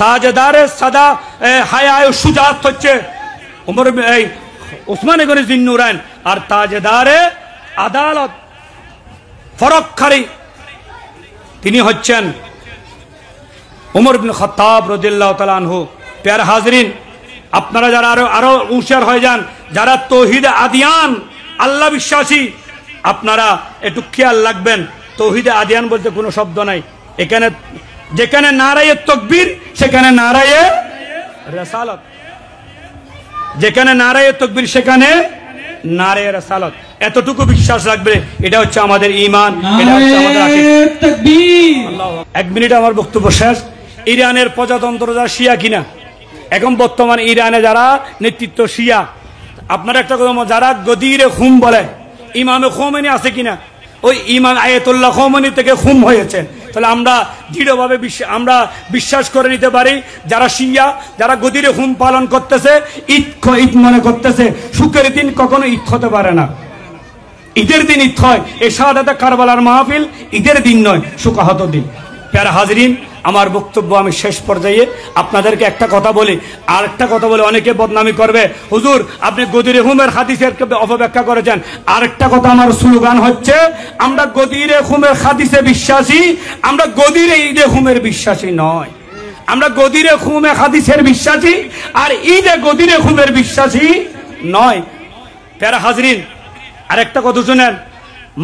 তাজেদারে সাদা হায়ায়ে সুজাত হচ্ছে ওমর উসমান গনি জিন্নুরাইন, আর তাজেদারে আদালত ফরকখারি তিনি হচ্ছেন উমর ইবনে খাত্তাব রাদিয়াল্লাহু তাআলা আনহু। প্যারা হাজরিন, আপনারা যারা আরো হুঁশিয়ার হয়ে যান, যারা তৌহিদে আদিয়ান আল্লাহ বিশ্বাসী, আপনারা একটু খেয়াল রাখবেন, তৌহিদে আদিয়ান বলতে কোনো শব্দ নাই এখানে। যেখানে নারায়ে তাকবীর সেখানে নারায়ে রিসালাত, যেখানে নারায়ে তাকবীর সেখানে নারায়ে রিসালাত। এতটুকু বিশ্বাস রাখবে, এটা হচ্ছে আমাদের ঈমান, এটা হচ্ছে আমাদের আকীদা। 1 মিনিট আমার বক্তব্য শেষ। ইরানের প্রজাতন্ত্র যারা শিয়া কিনা, এখন বর্তমান ইরানে যারা নেতৃত্ব শিয়া, আপনারা একটা কথা, যারা গদিরে খুম বলে, ইমামে খোমেনি আছে কিনা? ওই ইমাম আয়াতুল্লাহ খোমেনি থেকে খুম হয়েছে। তাহলে আমরা দৃঢ়ভাবে আমরা বিশ্বাস করে নিতে পারি, যারা শিয়া, যারা গদিরে খুম পালন করতেছে, ঈদ মনে করতেছে, সুখের দিন কখনো ঈদ হতে পারে না, ঈদের দিন ঈদ হয়। এই শাহাদাতে কারবালার মাহফিল ঈদের দিন নয়, সুকাহত দিন। প্যারা হাজরিন, আমার বক্তব্য আমি শেষ পর্যায়ে আপনাদেরকে একটা কথা বলি, আর একটা কথা বলে অনেকে বদনামি করবে, হুজুর আপনি গদিরে হুমের হাদিসের অপব্যাখ্যা করেছেন। আরেকটা কথা, আমার স্লোগান হচ্ছে, আমরা গদিরে হুমের হাদিসে বিশ্বাসী, আমরা গদিরে ঈদে হুমের বিশ্বাসী নয়। আমরা গদিরে হুমে হাদিসের বিশ্বাসী, আর ঈদে গদিরে হুমের বিশ্বাসী নয়। প্যারা হাজরিন, আরেকটা কথা শুনেন,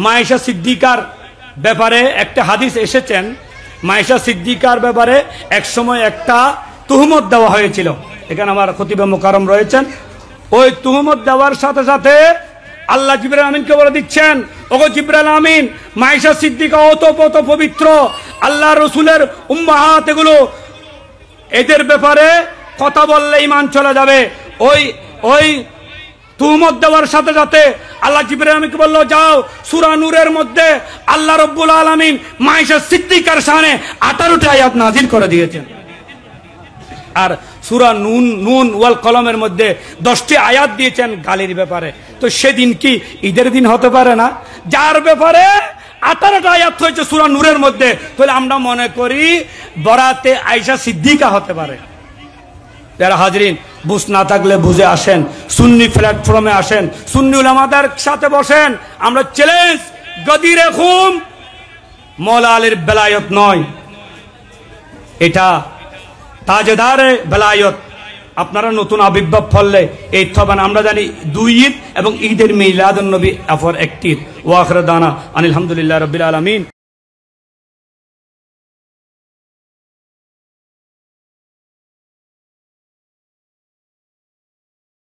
মায়েশা সিদ্দিকার ব্যাপারে একটা হাদিস এসেছেন। মায়েশা সিদ্দিকার ব্যাপারে এক সময় একটা তুহমত দেওয়া হয়েছিল, এখানে আমার খতিবে মুকাররম রয়েছেন। ওই তুহমত দেওয়ার সাথে সাথে আল্লাহ জিবরাইল আমিনকে বলে দিচ্ছেন, ওগো জিবরাইল আমিন, মাইশা সিদ্দিকা অত পবিত্র, আল্লাহ রসুলের উম্মাহাত, এগুলো এদের ব্যাপারে কথা বললে ঈমান চলে যাবে। ওই তুহমত দেওয়ার সাথে সাথে আল্লাহ জিবরাইল আমিনকে বলল, যাও সূরা নূরের মধ্যে আল্লাহ রাব্বুল আলামিন মাইশা সিদ্দিকার শানে 18টা আয়াত নাযিল করে দিয়েছেন। আর সূরা নুন ওয়াল কলমের মধ্যে 10টি আয়াত দিয়েছেন গালির ব্যাপারে। তো সেদিন কি ঈদের দিন হতে পারে না? যার ব্যাপারে 18টা আয়াত হয়েছে সূরা নূরের মধ্যে, তাহলে আমরা মনে করি বরাতে আয়েশা সিদ্দিকা হতে পারে। যারা হাজরিন, বুঝ না থাকলে বুঝে আসেন, সুন্নি প্ল্যাটফর্মে আসেন, সুন্নি উলামাদের সাথে বসেন। আমরা চ্যালেঞ্জ, গদিরে খুম মওলা আলীর বেলায়ত নয়, এটা তাজেদারে বেলায়ত। আপনারা নতুন আবির্ভাব ফললে এই থবান আমরা জানি 2 ঈদ এবং ঈদের মিলাদুন নবী অফর একটি। ওয়া আখিরু দানা আলহামদুলিল্লাহি রাব্বিল আলামিন।